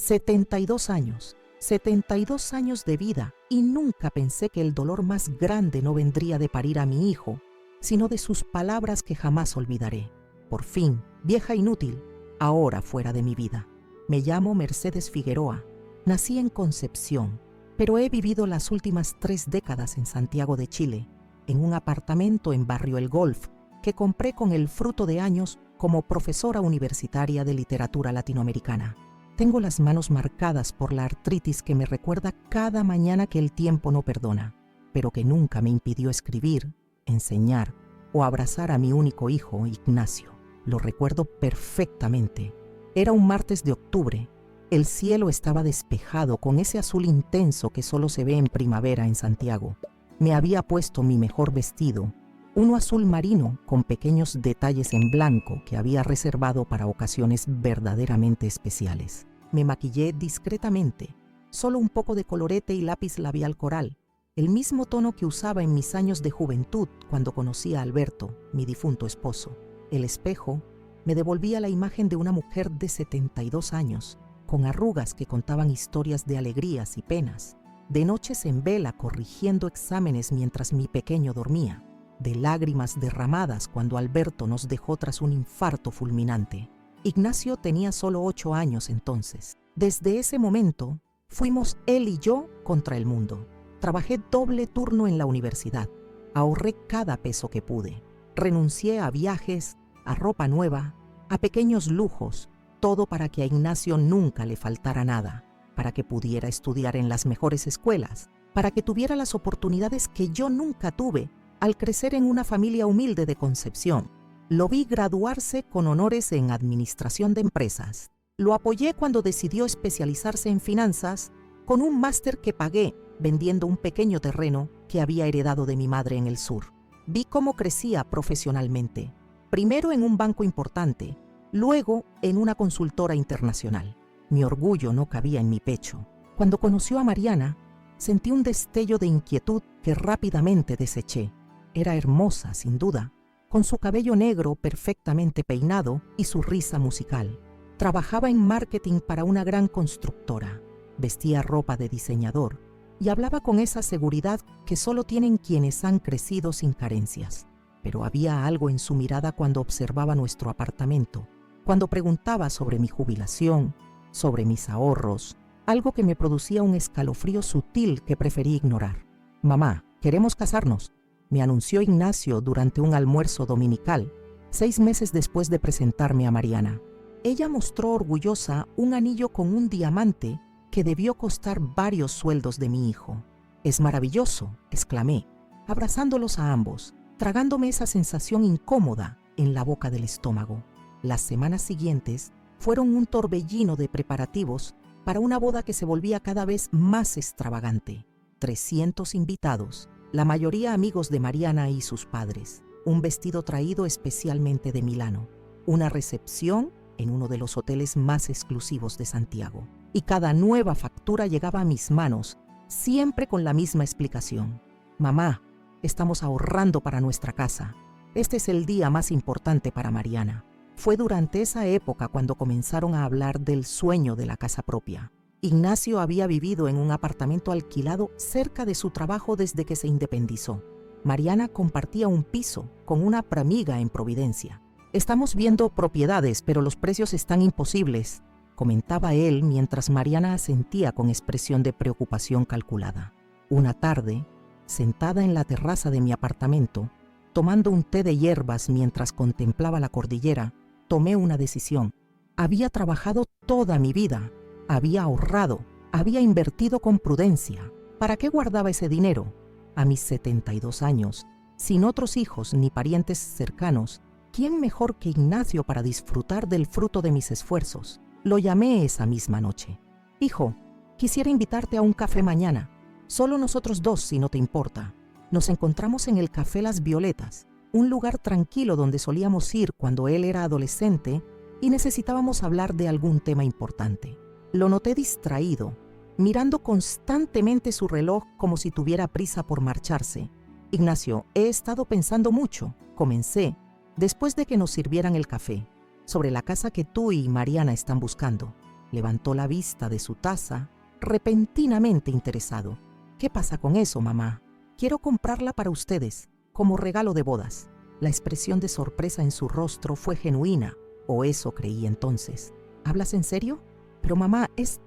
72 años, 72 años de vida, y nunca pensé que el dolor más grande no vendría de parir a mi hijo, sino de sus palabras que jamás olvidaré. Por fin, vieja inútil, ahora fuera de mi vida. Me llamo Mercedes Figueroa, nací en Concepción, pero he vivido las últimas 3 décadas en Santiago de Chile, en un apartamento en Barrio El Golf, que compré con el fruto de años como profesora universitaria de literatura latinoamericana. Tengo las manos marcadas por la artritis que me recuerda cada mañana que el tiempo no perdona, pero que nunca me impidió escribir, enseñar o abrazar a mi único hijo, Ignacio. Lo recuerdo perfectamente. Era un martes de octubre. El cielo estaba despejado con ese azul intenso que solo se ve en primavera en Santiago. Me había puesto mi mejor vestido, uno azul marino con pequeños detalles en blanco que había reservado para ocasiones verdaderamente especiales. Me maquillé discretamente, solo un poco de colorete y lápiz labial coral, el mismo tono que usaba en mis años de juventud cuando conocí a Alberto, mi difunto esposo. El espejo me devolvía la imagen de una mujer de 72 años, con arrugas que contaban historias de alegrías y penas, de noches en vela corrigiendo exámenes mientras mi pequeño dormía, de lágrimas derramadas cuando Alberto nos dejó tras un infarto fulminante. Ignacio tenía solo 8 años entonces. Desde ese momento, fuimos él y yo contra el mundo. Trabajé doble turno en la universidad. Ahorré cada peso que pude. Renuncié a viajes, a ropa nueva, a pequeños lujos, todo para que a Ignacio nunca le faltara nada, para que pudiera estudiar en las mejores escuelas, para que tuviera las oportunidades que yo nunca tuve al crecer en una familia humilde de Concepción. Lo vi graduarse con honores en administración de empresas. Lo apoyé cuando decidió especializarse en finanzas con un máster que pagué vendiendo un pequeño terreno que había heredado de mi madre en el sur. Vi cómo crecía profesionalmente, primero en un banco importante, luego en una consultora internacional. Mi orgullo no cabía en mi pecho. Cuando conoció a Mariana, sentí un destello de inquietud que rápidamente deseché. Era hermosa, sin duda, con su cabello negro perfectamente peinado y su risa musical. Trabajaba en marketing para una gran constructora, vestía ropa de diseñador y hablaba con esa seguridad que solo tienen quienes han crecido sin carencias. Pero había algo en su mirada cuando observaba nuestro apartamento, cuando preguntaba sobre mi jubilación, sobre mis ahorros, algo que me producía un escalofrío sutil que preferí ignorar. «Mamá, queremos casarnos», me anunció Ignacio durante un almuerzo dominical, 6 meses después de presentarme a Mariana. Ella mostró orgullosa un anillo con un diamante que debió costar varios sueldos de mi hijo. «Es maravilloso», exclamé, abrazándolos a ambos, tragándome esa sensación incómoda en la boca del estómago. Las semanas siguientes fueron un torbellino de preparativos para una boda que se volvía cada vez más extravagante. 300 invitados, la mayoría amigos de Mariana y sus padres, un vestido traído especialmente de Milano, una recepción en uno de los hoteles más exclusivos de Santiago. Y cada nueva factura llegaba a mis manos, siempre con la misma explicación. «Mamá, estamos ahorrando para nuestra casa. Este es el día más importante para Mariana». Fue durante esa época cuando comenzaron a hablar del sueño de la casa propia. Ignacio había vivido en un apartamento alquilado cerca de su trabajo desde que se independizó. Mariana compartía un piso con una pramiga en Providencia. «Estamos viendo propiedades, pero los precios están imposibles», comentaba él mientras Mariana asentía con expresión de preocupación calculada. Una tarde, sentada en la terraza de mi apartamento, tomando un té de hierbas mientras contemplaba la cordillera, tomé una decisión. Había trabajado toda mi vida, había ahorrado, había invertido con prudencia. ¿Para qué guardaba ese dinero? A mis 72 años, sin otros hijos ni parientes cercanos, ¿quién mejor que Ignacio para disfrutar del fruto de mis esfuerzos? Lo llamé esa misma noche. «Hijo, quisiera invitarte a un café mañana. Solo nosotros dos, si no te importa. Nos encontramos en el Café Las Violetas, un lugar tranquilo donde solíamos ir cuando él era adolescente y necesitábamos hablar de algún tema importante». Lo noté distraído, mirando constantemente su reloj como si tuviera prisa por marcharse. «Ignacio, he estado pensando mucho», comencé, después de que nos sirvieran el café, «sobre la casa que tú y Mariana están buscando. Levantó la vista de su taza, repentinamente interesado. «¿Qué pasa con eso, mamá? Quiero comprarla para ustedes, como regalo de bodas». La expresión de sorpresa en su rostro fue genuina, o eso creí entonces. «¿Hablas en serio? Pero mamá, es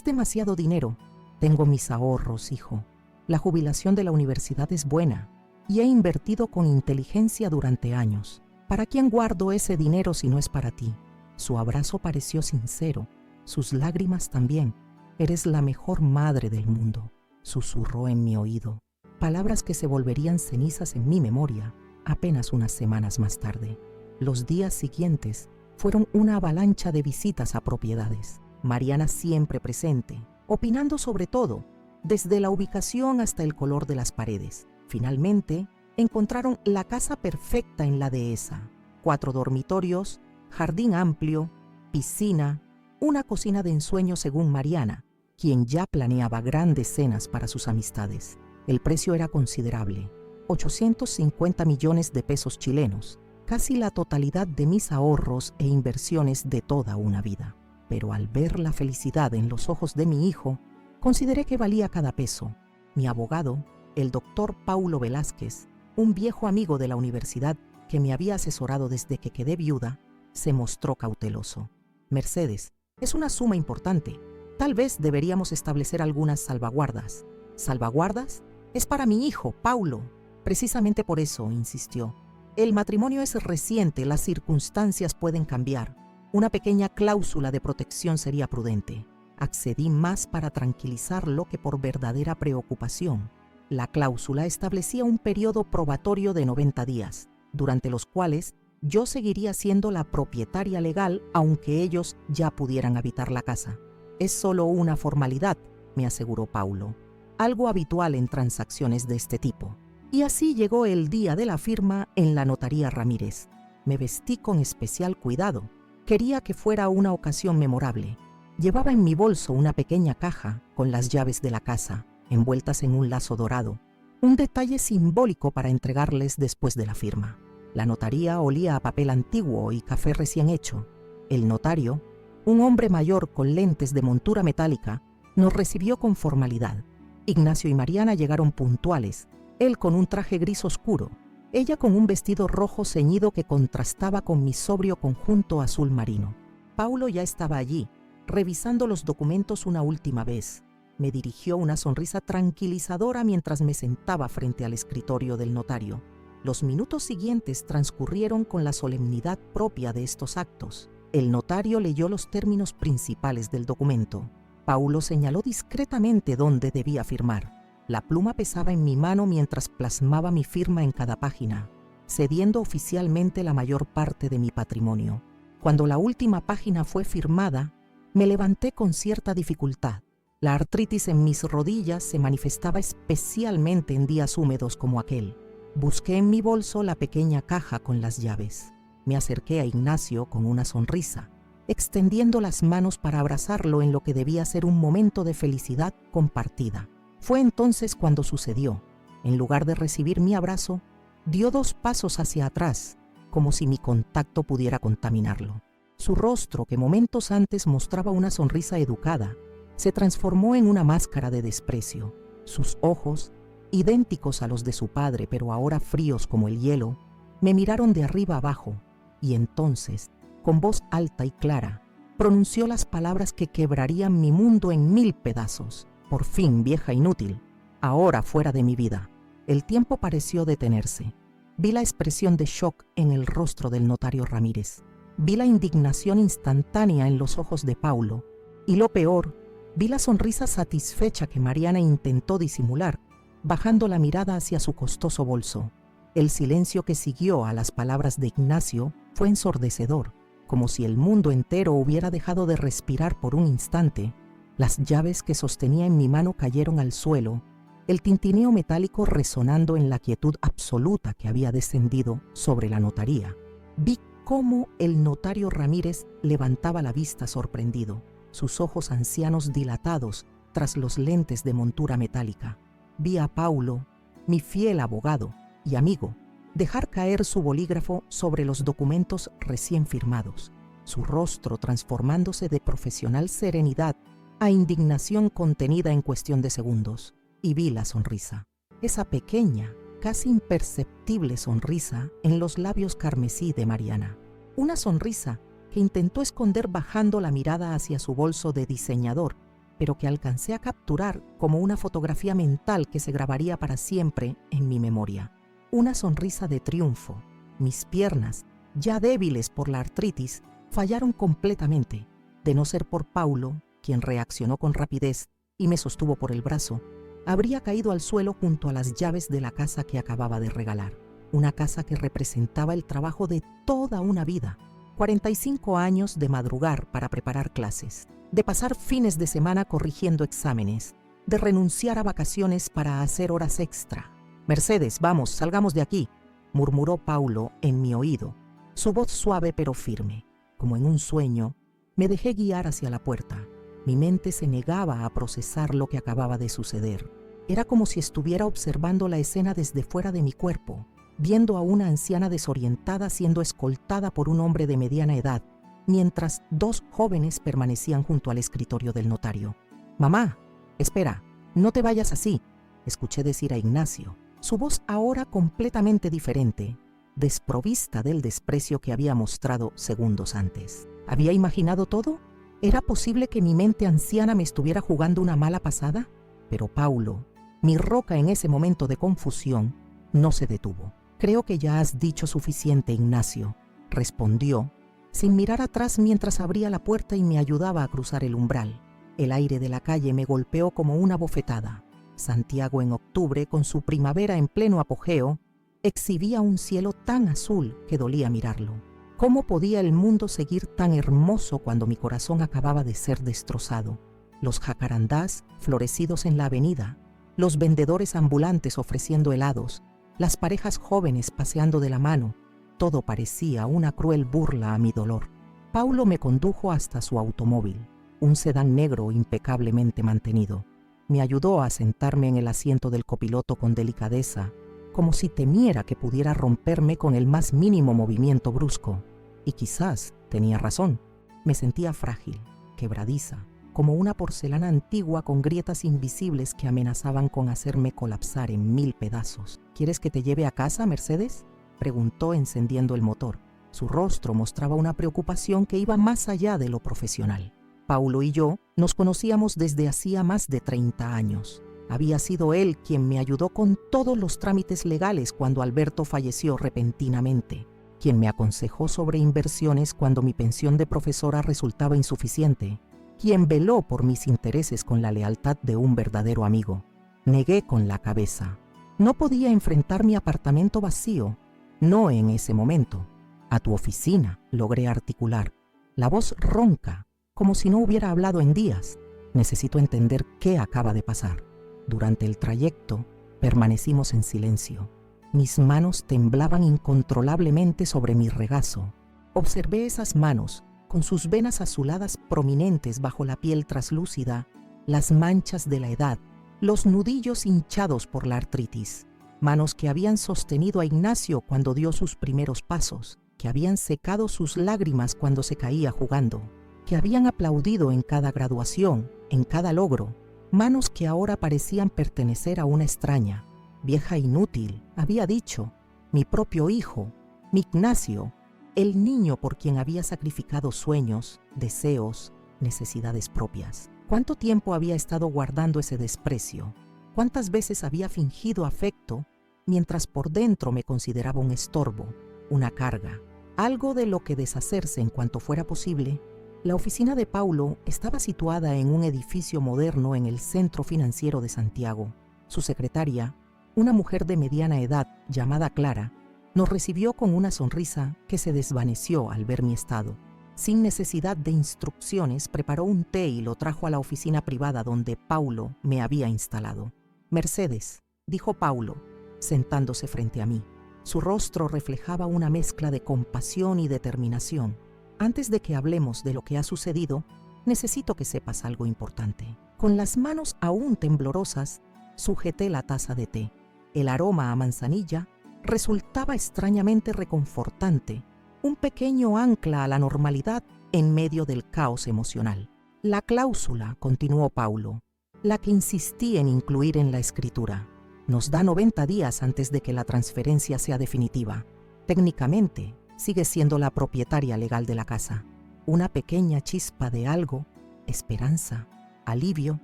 demasiado dinero». «Tengo mis ahorros, hijo. La jubilación de la universidad es buena y he invertido con inteligencia durante años. ¿Para quién guardo ese dinero si no es para ti?» Su abrazo pareció sincero, sus lágrimas también. «Eres la mejor madre del mundo», susurró en mi oído, palabras que se volverían cenizas en mi memoria apenas unas semanas más tarde. Los días siguientes fueron una avalancha de visitas a propiedades. Mariana siempre presente, opinando sobre todo, desde la ubicación hasta el color de las paredes. Finalmente, encontraron la casa perfecta en la dehesa. 4 dormitorios, jardín amplio, piscina, una cocina de ensueño según Mariana, quien ya planeaba grandes cenas para sus amistades. El precio era considerable, 850 millones de pesos chilenos, casi la totalidad de mis ahorros e inversiones de toda una vida. Pero al ver la felicidad en los ojos de mi hijo, consideré que valía cada peso. Mi abogado, el doctor Paulo Velázquez, un viejo amigo de la universidad que me había asesorado desde que quedé viuda, se mostró cauteloso. «Mercedes, es una suma importante. Tal vez deberíamos establecer algunas salvaguardas». «¿Salvaguardas? Es para mi hijo, Paulo». «Precisamente por eso», insistió. «El matrimonio es reciente, las circunstancias pueden cambiar. Una pequeña cláusula de protección sería prudente». Accedí más para tranquilizarlo que por verdadera preocupación. La cláusula establecía un periodo probatorio de 90 días, durante los cuales yo seguiría siendo la propietaria legal aunque ellos ya pudieran habitar la casa. «Es solo una formalidad», me aseguró Paulo, «algo habitual en transacciones de este tipo». Y así llegó el día de la firma en la notaría Ramírez. Me vestí con especial cuidado. Quería que fuera una ocasión memorable. Llevaba en mi bolso una pequeña caja con las llaves de la casa, envueltas en un lazo dorado, un detalle simbólico para entregarles después de la firma. La notaría olía a papel antiguo y café recién hecho. El notario, un hombre mayor con lentes de montura metálica, nos recibió con formalidad. Ignacio y Mariana llegaron puntuales, él con un traje gris oscuro, ella con un vestido rojo ceñido que contrastaba con mi sobrio conjunto azul marino. Paulo ya estaba allí, revisando los documentos una última vez. Me dirigió una sonrisa tranquilizadora mientras me sentaba frente al escritorio del notario. Los minutos siguientes transcurrieron con la solemnidad propia de estos actos. El notario leyó los términos principales del documento. Paulo señaló discretamente dónde debía firmar. La pluma pesaba en mi mano mientras plasmaba mi firma en cada página, cediendo oficialmente la mayor parte de mi patrimonio. Cuando la última página fue firmada, me levanté con cierta dificultad. La artritis en mis rodillas se manifestaba especialmente en días húmedos como aquel. Busqué en mi bolso la pequeña caja con las llaves. Me acerqué a Ignacio con una sonrisa, extendiendo las manos para abrazarlo en lo que debía ser un momento de felicidad compartida. Fue entonces cuando sucedió. En lugar de recibir mi abrazo, dio 2 pasos hacia atrás, como si mi contacto pudiera contaminarlo. Su rostro, que momentos antes mostraba una sonrisa educada, se transformó en una máscara de desprecio. Sus ojos, idénticos a los de su padre, pero ahora fríos como el hielo, me miraron de arriba abajo, y entonces, con voz alta y clara, pronunció las palabras que quebrarían mi mundo en 1000 pedazos. «Por fin, vieja inútil, ahora fuera de mi vida». El tiempo pareció detenerse. Vi la expresión de shock en el rostro del notario Ramírez. Vi la indignación instantánea en los ojos de Paulo. Y lo peor, vi la sonrisa satisfecha que Mariana intentó disimular, bajando la mirada hacia su costoso bolso. El silencio que siguió a las palabras de Ignacio fue ensordecedor, como si el mundo entero hubiera dejado de respirar por un instante. Las llaves que sostenía en mi mano cayeron al suelo, el tintineo metálico resonando en la quietud absoluta que había descendido sobre la notaría. Vi cómo el notario Ramírez levantaba la vista sorprendido, sus ojos ancianos dilatados tras los lentes de montura metálica. Vi a Paulo, mi fiel abogado y amigo, dejar caer su bolígrafo sobre los documentos recién firmados. su rostro transformándose de profesional serenidad a indignación contenida en cuestión de segundos, y vi la sonrisa. Esa pequeña, casi imperceptible sonrisa en los labios carmesí de Mariana. Una sonrisa que intentó esconder bajando la mirada hacia su bolso de diseñador, pero que alcancé a capturar como una fotografía mental que se grabaría para siempre en mi memoria. Una sonrisa de triunfo. Mis piernas, ya débiles por la artritis, fallaron completamente. De no ser por Paulo, quien reaccionó con rapidez y me sostuvo por el brazo, habría caído al suelo junto a las llaves de la casa que acababa de regalar. Una casa que representaba el trabajo de toda una vida. 45 años de madrugar para preparar clases, de pasar fines de semana corrigiendo exámenes, de renunciar a vacaciones para hacer horas extra. «Mercedes, vamos, salgamos de aquí», murmuró Paulo en mi oído, su voz suave pero firme. Como en un sueño, me dejé guiar hacia la puerta. Mi mente se negaba a procesar lo que acababa de suceder. Era como si estuviera observando la escena desde fuera de mi cuerpo, viendo a una anciana desorientada siendo escoltada por un hombre de mediana edad, mientras dos jóvenes permanecían junto al escritorio del notario. «Mamá, espera, no te vayas así», escuché decir a Ignacio, su voz ahora completamente diferente, desprovista del desprecio que había mostrado segundos antes. ¿Había imaginado todo? ¿Era posible que mi mente anciana me estuviera jugando una mala pasada? Pero Paulo, mi roca en ese momento de confusión, no se detuvo. «Creo que ya has dicho suficiente, Ignacio», respondió, sin mirar atrás mientras abría la puerta y me ayudaba a cruzar el umbral. El aire de la calle me golpeó como una bofetada. Santiago en octubre, con su primavera en pleno apogeo, exhibía un cielo tan azul que dolía mirarlo. ¿Cómo podía el mundo seguir tan hermoso cuando mi corazón acababa de ser destrozado? Los jacarandás florecidos en la avenida, los vendedores ambulantes ofreciendo helados, las parejas jóvenes paseando de la mano, todo parecía una cruel burla a mi dolor. Paulo me condujo hasta su automóvil, un sedán negro impecablemente mantenido. Me ayudó a sentarme en el asiento del copiloto con delicadeza, como si temiera que pudiera romperme con el más mínimo movimiento brusco. Y quizás tenía razón. Me sentía frágil, quebradiza, como una porcelana antigua con grietas invisibles que amenazaban con hacerme colapsar en 1000 pedazos. «¿Quieres que te lleve a casa, Mercedes?», preguntó encendiendo el motor. Su rostro mostraba una preocupación que iba más allá de lo profesional. Paulo y yo nos conocíamos desde hacía más de 30 años. Había sido él quien me ayudó con todos los trámites legales cuando Alberto falleció repentinamente, quien me aconsejó sobre inversiones cuando mi pensión de profesora resultaba insuficiente, quien veló por mis intereses con la lealtad de un verdadero amigo. Negué con la cabeza. No podía enfrentar mi apartamento vacío, no en ese momento. «A tu oficina», logré articular, la voz ronca, como si no hubiera hablado en días. Necesito entender qué acaba de pasar. Durante el trayecto, permanecimos en silencio. Mis manos temblaban incontrolablemente sobre mi regazo. Observé esas manos, con sus venas azuladas prominentes bajo la piel traslúcida, las manchas de la edad, los nudillos hinchados por la artritis. Manos que habían sostenido a Ignacio cuando dio sus primeros pasos, que habían secado sus lágrimas cuando se caía jugando, que habían aplaudido en cada graduación, en cada logro. Manos que ahora parecían pertenecer a una extraña. «Vieja inútil», había dicho, mi propio hijo, mi Ignacio, el niño por quien había sacrificado sueños, deseos, necesidades propias. ¿Cuánto tiempo había estado guardando ese desprecio? ¿Cuántas veces había fingido afecto mientras por dentro me consideraba un estorbo, una carga, algo de lo que deshacerse en cuanto fuera posible? La oficina de Paulo estaba situada en un edificio moderno en el centro financiero de Santiago. Su secretaria, una mujer de mediana edad llamada Clara, nos recibió con una sonrisa que se desvaneció al ver mi estado. Sin necesidad de instrucciones, preparó un té y lo trajo a la oficina privada donde Paulo me había instalado. «Mercedes», dijo Paulo, sentándose frente a mí. Su rostro reflejaba una mezcla de compasión y determinación. «Antes de que hablemos de lo que ha sucedido, necesito que sepas algo importante». Con las manos aún temblorosas, sujeté la taza de té. El aroma a manzanilla resultaba extrañamente reconfortante, un pequeño ancla a la normalidad en medio del caos emocional. La cláusula, continuó Paulo, la que insistí en incluir en la escritura, nos da 90 días antes de que la transferencia sea definitiva. Técnicamente, sigue siendo la propietaria legal de la casa. Una pequeña chispa de algo, esperanza, alivio,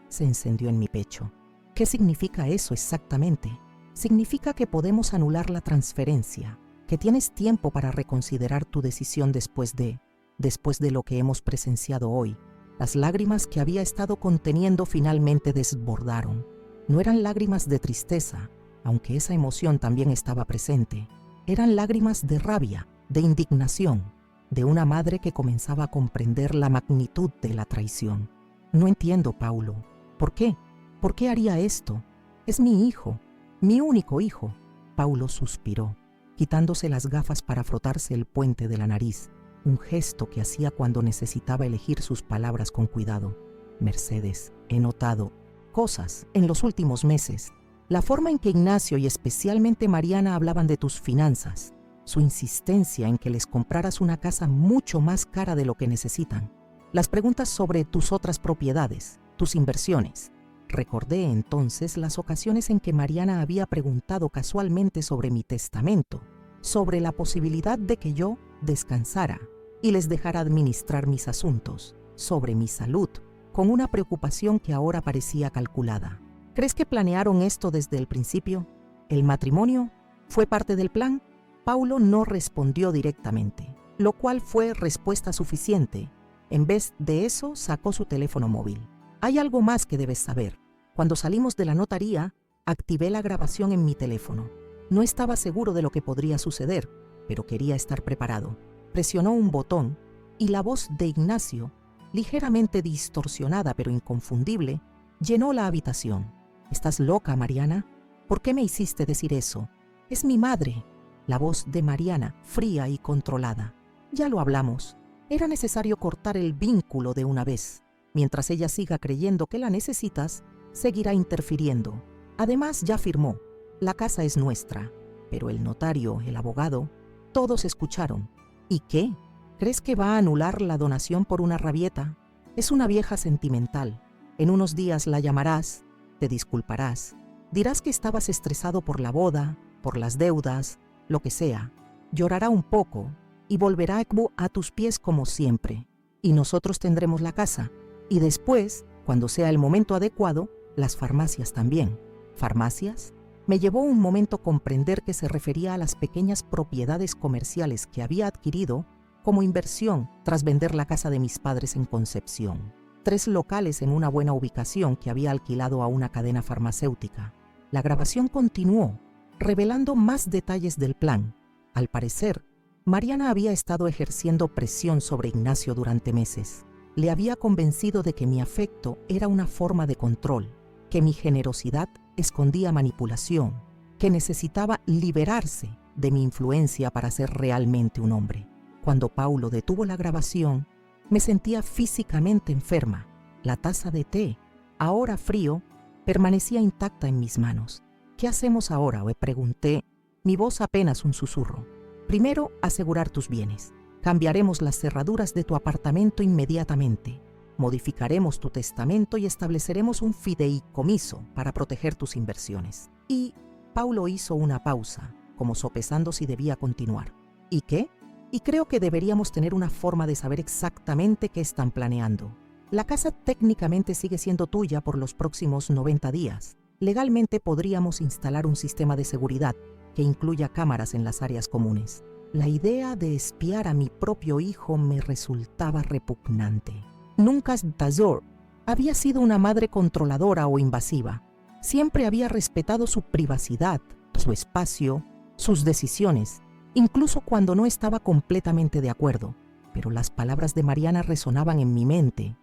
se encendió en mi pecho. ¿Qué significa eso exactamente? Significa que podemos anular la transferencia, que tienes tiempo para reconsiderar tu decisión después de lo que hemos presenciado hoy. Las lágrimas que había estado conteniendo finalmente desbordaron. No eran lágrimas de tristeza, aunque esa emoción también estaba presente. Eran lágrimas de rabia, de indignación, de una madre que comenzaba a comprender la magnitud de la traición. No entiendo, Paulo. ¿Por qué? ¿Por qué haría esto? Es mi hijo, mi único hijo. Paulo suspiró, quitándose las gafas para frotarse el puente de la nariz, un gesto que hacía cuando necesitaba elegir sus palabras con cuidado. Mercedes, he notado cosas en los últimos meses. La forma en que Ignacio y especialmente Mariana hablaban de tus finanzas, su insistencia en que les compraras una casa mucho más cara de lo que necesitan, las preguntas sobre tus otras propiedades, tus inversiones. Recordé entonces las ocasiones en que Mariana había preguntado casualmente sobre mi testamento, sobre la posibilidad de que yo descansara y les dejara administrar mis asuntos, sobre mi salud, con una preocupación que ahora parecía calculada. ¿Crees que planearon esto desde el principio? ¿El matrimonio fue parte del plan? Paulo no respondió directamente, lo cual fue respuesta suficiente. En vez de eso, sacó su teléfono móvil. Hay algo más que debes saber. Cuando salimos de la notaría, activé la grabación en mi teléfono. No estaba seguro de lo que podría suceder, pero quería estar preparado. Presionó un botón y la voz de Ignacio, ligeramente distorsionada pero inconfundible, llenó la habitación. ¿Estás loca, Mariana? ¿Por qué me hiciste decir eso? Es mi madre. La voz de Mariana, fría y controlada. Ya lo hablamos. Era necesario cortar el vínculo de una vez. Mientras ella siga creyendo que la necesitas, seguirá interfiriendo. Además, ya firmó. La casa es nuestra. Pero el notario, el abogado, todos escucharon. ¿Y qué? ¿Crees que va a anular la donación por una rabieta? Es una vieja sentimental. En unos días la llamarás, te disculparás, dirás que estabas estresado por la boda, por las deudas, lo que sea. Llorará un poco y volverá a tus pies como siempre. Y nosotros tendremos la casa. Y después, cuando sea el momento adecuado, las farmacias también. ¿Farmacias? Me llevó un momento comprender que se refería a las pequeñas propiedades comerciales que había adquirido como inversión tras vender la casa de mis padres en Concepción. 3 locales en una buena ubicación que había alquilado a una cadena farmacéutica. La grabación continuó, revelando más detalles del plan. Al parecer, Mariana había estado ejerciendo presión sobre Ignacio durante meses. Le había convencido de que mi afecto era una forma de control, que mi generosidad escondía manipulación, que necesitaba liberarse de mi influencia para ser realmente un hombre. Cuando Paulo detuvo la grabación, me sentía físicamente enferma. La taza de té, ahora frío, permanecía intacta en mis manos. ¿Qué hacemos ahora?, le pregunté, mi voz apenas un susurro. Primero, asegurar tus bienes. Cambiaremos las cerraduras de tu apartamento inmediatamente. Modificaremos tu testamento y estableceremos un fideicomiso para proteger tus inversiones. Y Paulo hizo una pausa, como sopesando si debía continuar. ¿Y qué? Y creo que deberíamos tener una forma de saber exactamente qué están planeando. La casa técnicamente sigue siendo tuya por los próximos 90 días. Legalmente podríamos instalar un sistema de seguridad que incluya cámaras en las áreas comunes. La idea de espiar a mi propio hijo me resultaba repugnante. Nunca Tazor había sido una madre controladora o invasiva. Siempre había respetado su privacidad, su espacio, sus decisiones, incluso cuando no estaba completamente de acuerdo. Pero las palabras de Mariana resonaban en mi mente.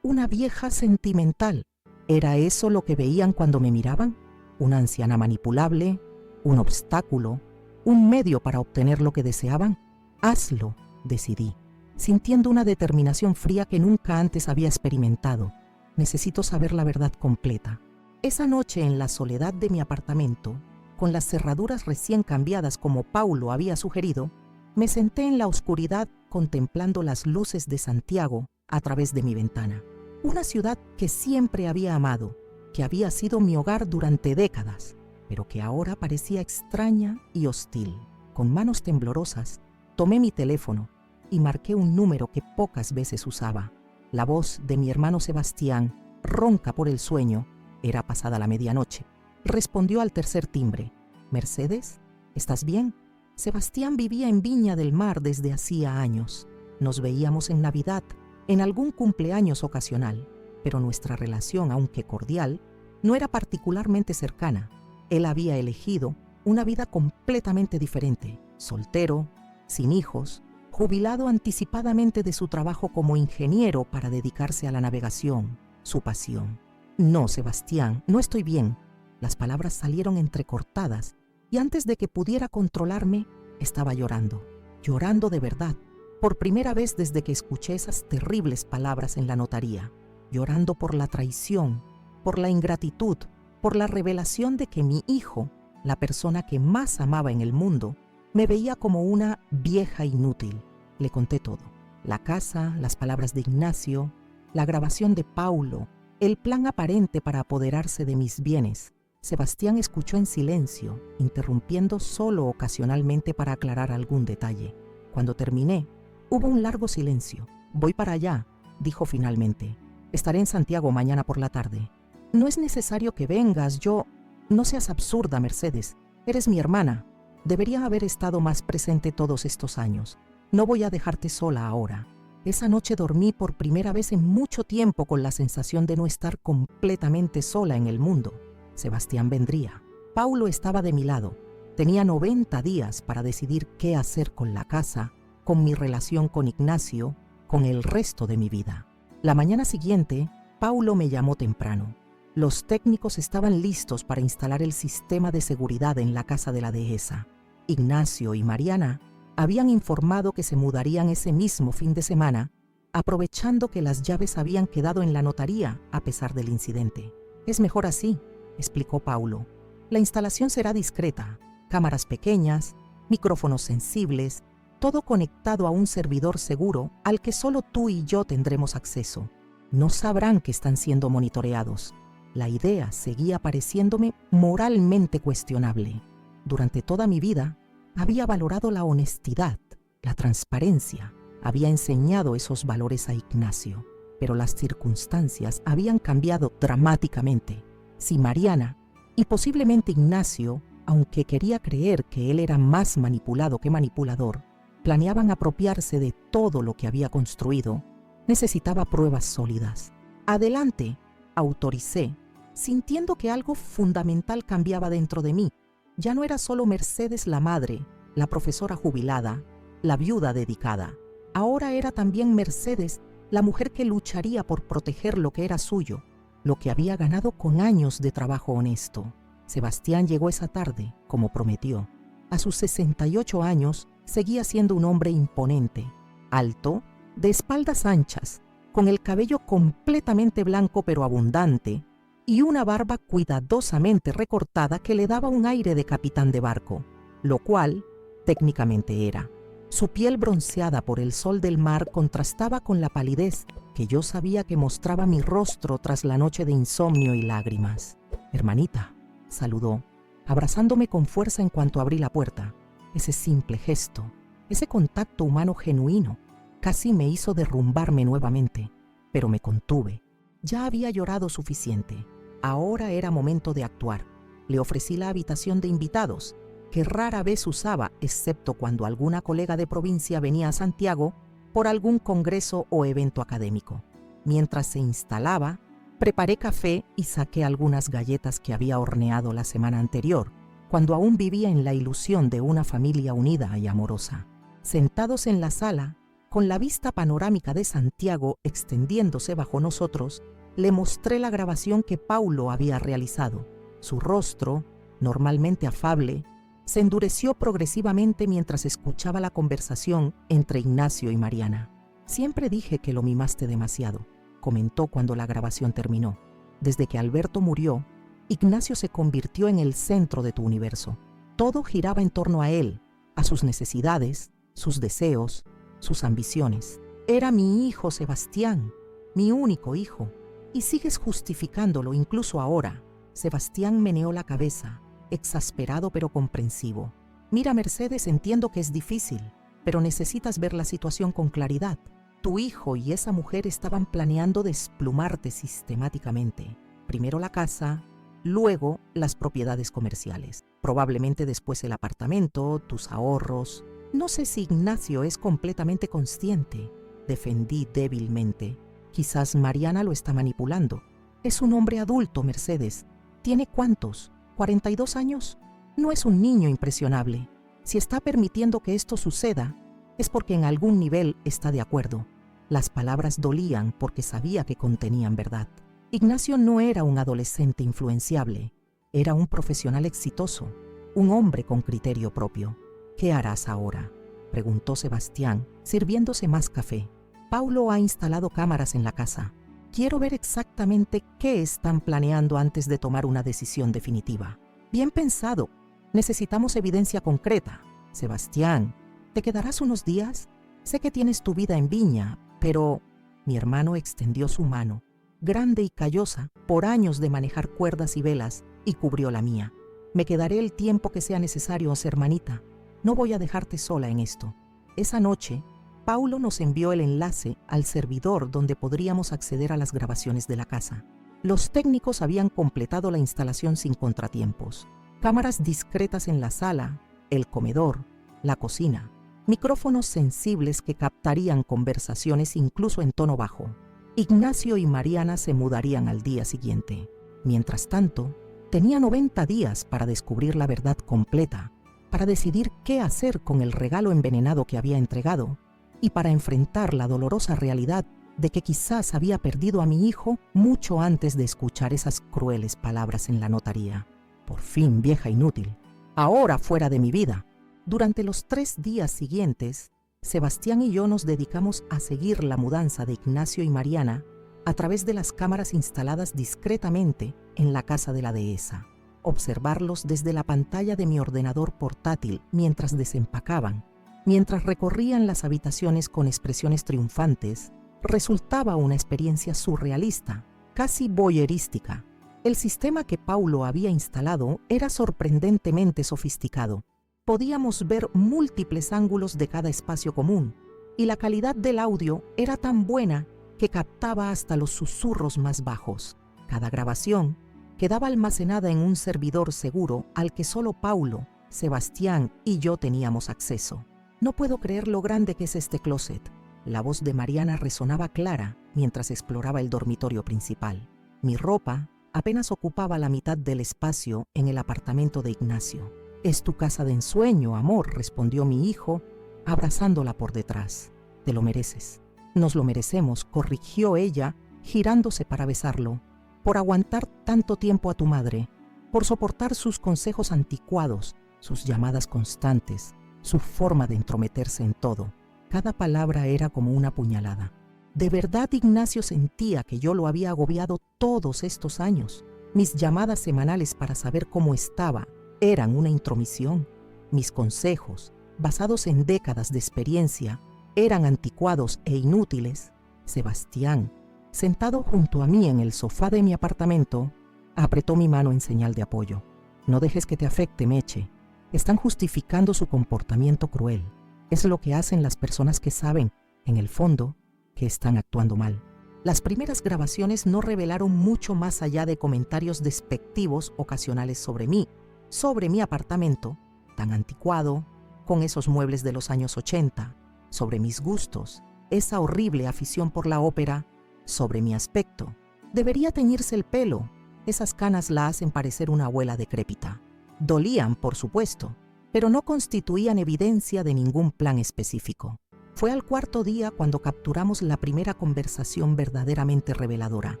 Una vieja sentimental. ¿Era eso lo que veían cuando me miraban? ¿Una anciana manipulable? ¿Un obstáculo? ¿Un medio para obtener lo que deseaban? Hazlo, decidí, sintiendo una determinación fría que nunca antes había experimentado. Necesito saber la verdad completa. Esa noche, en la soledad de mi apartamento, con las cerraduras recién cambiadas como Paulo había sugerido, Me senté en la oscuridad contemplando las luces de Santiago a través de mi ventana. Una ciudad que siempre había amado, que había sido mi hogar durante décadas, pero que ahora parecía extraña y hostil. Con manos temblorosas, tomé mi teléfono y marqué un número que pocas veces usaba. La voz de mi hermano Sebastián, ronca por el sueño, era pasada la medianoche. Respondió al tercer timbre. «Mercedes, ¿estás bien?» Sebastián vivía en Viña del Mar desde hacía años. Nos veíamos en Navidad, en algún cumpleaños ocasional, pero nuestra relación, aunque cordial, no era particularmente cercana. Él había elegido una vida completamente diferente, soltero, sin hijos, jubilado anticipadamente de su trabajo como ingeniero para dedicarse a la navegación, su pasión. «No, Sebastián, no estoy bien». Las palabras salieron entrecortadas y antes de que pudiera controlarme, estaba llorando. Llorando de verdad, por primera vez desde que escuché esas terribles palabras en la notaría. Llorando por la traición, por la ingratitud, por la revelación de que mi hijo, la persona que más amaba en el mundo, me veía como una vieja inútil. Le conté todo. La casa, las palabras de Ignacio, la grabación de Paulo, el plan aparente para apoderarse de mis bienes. Sebastián escuchó en silencio, interrumpiendo solo ocasionalmente para aclarar algún detalle. Cuando terminé, hubo un largo silencio. «Voy para allá», dijo finalmente. «Estaré en Santiago mañana por la tarde». «No es necesario que vengas, yo...» «No seas absurda, Mercedes. Eres mi hermana. Debería haber estado más presente todos estos años. No voy a dejarte sola ahora». Esa noche dormí por primera vez en mucho tiempo con la sensación de no estar completamente sola en el mundo. Sebastián vendría. Paulo estaba de mi lado. Tenía 90 días para decidir qué hacer con la casa, con mi relación con Ignacio, con el resto de mi vida. La mañana siguiente, Paulo me llamó temprano. Los técnicos estaban listos para instalar el sistema de seguridad en la casa de la dehesa. Ignacio y Mariana habían informado que se mudarían ese mismo fin de semana, aprovechando que las llaves habían quedado en la notaría a pesar del incidente. «Es mejor así», explicó Paulo. «La instalación será discreta, cámaras pequeñas, micrófonos sensibles, todo conectado a un servidor seguro al que solo tú y yo tendremos acceso. No sabrán que están siendo monitoreados». La idea seguía pareciéndome moralmente cuestionable. Durante toda mi vida había valorado la honestidad, la transparencia, había enseñado esos valores a Ignacio, pero las circunstancias habían cambiado dramáticamente. Si Mariana y posiblemente Ignacio, aunque quería creer que él era más manipulado que manipulador, planeaban apropiarse de todo lo que había construido, necesitaba pruebas sólidas. «Adelante», autoricé, sintiendo que algo fundamental cambiaba dentro de mí. Ya no era solo Mercedes la madre, la profesora jubilada, la viuda dedicada. Ahora era también Mercedes la mujer que lucharía por proteger lo que era suyo, lo que había ganado con años de trabajo honesto. Sebastián llegó esa tarde, como prometió. A sus 68 años, seguía siendo un hombre imponente, alto, de espaldas anchas, con el cabello completamente blanco pero abundante, y una barba cuidadosamente recortada que le daba un aire de capitán de barco, lo cual técnicamente era. Su piel bronceada por el sol del mar contrastaba con la palidez que yo sabía que mostraba mi rostro tras la noche de insomnio y lágrimas. «Hermanita», saludó, abrazándome con fuerza en cuanto abrí la puerta. Ese simple gesto, ese contacto humano genuino, casi me hizo derrumbarme nuevamente, pero me contuve. Ya había llorado suficiente. Ahora era momento de actuar. Le ofrecí la habitación de invitados, que rara vez usaba, excepto cuando alguna colega de provincia venía a Santiago por algún congreso o evento académico. Mientras se instalaba, preparé café y saqué algunas galletas que había horneado la semana anterior, cuando aún vivía en la ilusión de una familia unida y amorosa. Sentados en la sala, con la vista panorámica de Santiago extendiéndose bajo nosotros, le mostré la grabación que Paulo había realizado. Su rostro, normalmente afable, se endureció progresivamente mientras escuchaba la conversación entre Ignacio y Mariana. «Siempre dije que lo mimaste demasiado», comentó cuando la grabación terminó. «Desde que Alberto murió, Ignacio se convirtió en el centro de tu universo. Todo giraba en torno a él, a sus necesidades, sus deseos, sus ambiciones. Era mi hijo Sebastián, mi único hijo, y sigues justificándolo incluso ahora. Sebastián meneó la cabeza, exasperado pero comprensivo. Mira, Mercedes, entiendo que es difícil, pero necesitas ver la situación con claridad. Tu hijo y esa mujer estaban planeando desplumarte sistemáticamente. Primero la casa, luego las propiedades comerciales. Probablemente después el apartamento, tus ahorros. No sé si Ignacio es completamente consciente. Defendí débilmente. Quizás Mariana lo está manipulando. Es un hombre adulto, Mercedes. ¿Tiene cuántos? ¿42 años? No es un niño impresionable. Si está permitiendo que esto suceda, es porque en algún nivel está de acuerdo. Las palabras dolían porque sabía que contenían verdad. Ignacio no era un adolescente influenciable. Era un profesional exitoso, un hombre con criterio propio. ¿Qué harás ahora?, preguntó Sebastián, sirviéndose más café. Paulo ha instalado cámaras en la casa. Quiero ver exactamente qué están planeando antes de tomar una decisión definitiva. Bien pensado. Necesitamos evidencia concreta. Sebastián, ¿te quedarás unos días? Sé que tienes tu vida en Viña, pero... Mi hermano extendió su mano, grande y callosa, por años de manejar cuerdas y velas, y cubrió la mía. Me quedaré el tiempo que sea necesario, hermanita. No voy a dejarte sola en esto. Esa noche, Paulo nos envió el enlace al servidor donde podríamos acceder a las grabaciones de la casa. Los técnicos habían completado la instalación sin contratiempos. Cámaras discretas en la sala, el comedor, la cocina. Micrófonos sensibles que captarían conversaciones incluso en tono bajo. Ignacio y Mariana se mudarían al día siguiente. Mientras tanto, tenía 90 días para descubrir la verdad completa, para decidir qué hacer con el regalo envenenado que había entregado y para enfrentar la dolorosa realidad de que quizás había perdido a mi hijo mucho antes de escuchar esas crueles palabras en la notaría. Por fin, vieja inútil, ahora fuera de mi vida. Durante los 3 días siguientes, Sebastián y yo nos dedicamos a seguir la mudanza de Ignacio y Mariana a través de las cámaras instaladas discretamente en la casa de la dehesa. Observarlos desde la pantalla de mi ordenador portátil mientras desempacaban, mientras recorrían las habitaciones con expresiones triunfantes, resultaba una experiencia surrealista, casi voyeurística. El sistema que Paulo había instalado era sorprendentemente sofisticado. Podíamos ver múltiples ángulos de cada espacio común, y la calidad del audio era tan buena que captaba hasta los susurros más bajos. Cada grabación quedaba almacenada en un servidor seguro al que solo Paulo, Sebastián y yo teníamos acceso. No puedo creer lo grande que es este closet. La voz de Mariana resonaba clara mientras exploraba el dormitorio principal. Mi ropa apenas ocupaba la mitad del espacio en el apartamento de Ignacio. «Es tu casa de ensueño, amor», respondió mi hijo, abrazándola por detrás. «Te lo mereces». «Nos lo merecemos», corrigió ella, girándose para besarlo. «Por aguantar tanto tiempo a tu madre, por soportar sus consejos anticuados, sus llamadas constantes, su forma de entrometerse en todo». Cada palabra era como una puñalada. ¿De verdad Ignacio sentía que yo lo había agobiado todos estos años? Mis llamadas semanales para saber cómo estaba eran una intromisión. Mis consejos, basados en décadas de experiencia, eran anticuados e inútiles. Sebastián, sentado junto a mí en el sofá de mi apartamento, apretó mi mano en señal de apoyo. «No dejes que te afecte, Meche. Están justificando su comportamiento cruel. Es lo que hacen las personas que saben, en el fondo, que están actuando mal». Las primeras grabaciones no revelaron mucho más allá de comentarios despectivos ocasionales sobre mi apartamento, tan anticuado, con esos muebles de los años 80, sobre mis gustos, esa horrible afición por la ópera, sobre mi aspecto. Debería teñirse el pelo, esas canas la hacen parecer una abuela decrépita. Dolían, por supuesto, pero no constituían evidencia de ningún plan específico. Fue al 4.º día cuando capturamos la primera conversación verdaderamente reveladora.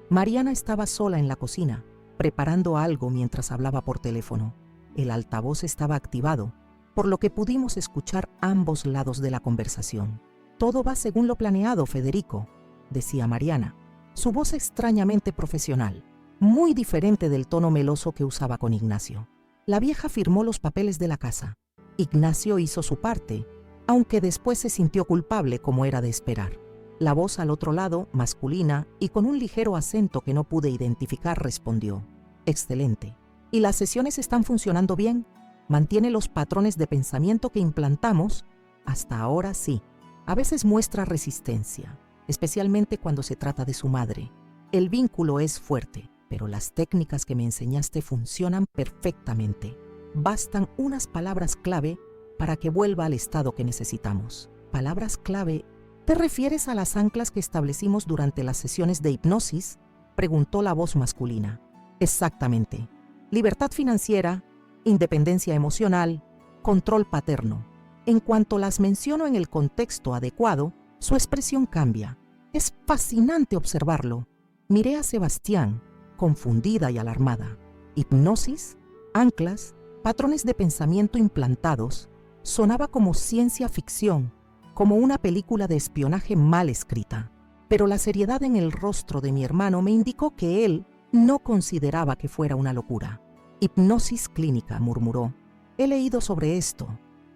Mariana estaba sola en la cocina, preparando algo mientras hablaba por teléfono. El altavoz estaba activado, por lo que pudimos escuchar ambos lados de la conversación. «Todo va según lo planeado, Federico», decía Mariana, su voz extrañamente profesional, muy diferente del tono meloso que usaba con Ignacio. La vieja firmó los papeles de la casa. Ignacio hizo su parte, aunque después se sintió culpable como era de esperar. La voz al otro lado, masculina y con un ligero acento que no pude identificar, respondió: «Excelente. ¿Y las sesiones están funcionando bien? ¿Mantiene los patrones de pensamiento que implantamos?» «Hasta ahora sí. A veces muestra resistencia, especialmente cuando se trata de su madre. El vínculo es fuerte, pero las técnicas que me enseñaste funcionan perfectamente. Bastan unas palabras clave para que vuelva al estado que necesitamos». ¿Palabras clave? ¿Te refieres a las anclas que establecimos durante las sesiones de hipnosis?, preguntó la voz masculina. Exactamente. Libertad financiera, independencia emocional, control paterno. En cuanto las menciono en el contexto adecuado, su expresión cambia. Es fascinante observarlo. Miré a Sebastián, confundida y alarmada. Hipnosis, anclas, patrones de pensamiento implantados. Sonaba como ciencia ficción, como una película de espionaje mal escrita. Pero la seriedad en el rostro de mi hermano me indicó que él no consideraba que fuera una locura. «Hipnosis clínica», murmuró. «He leído sobre esto.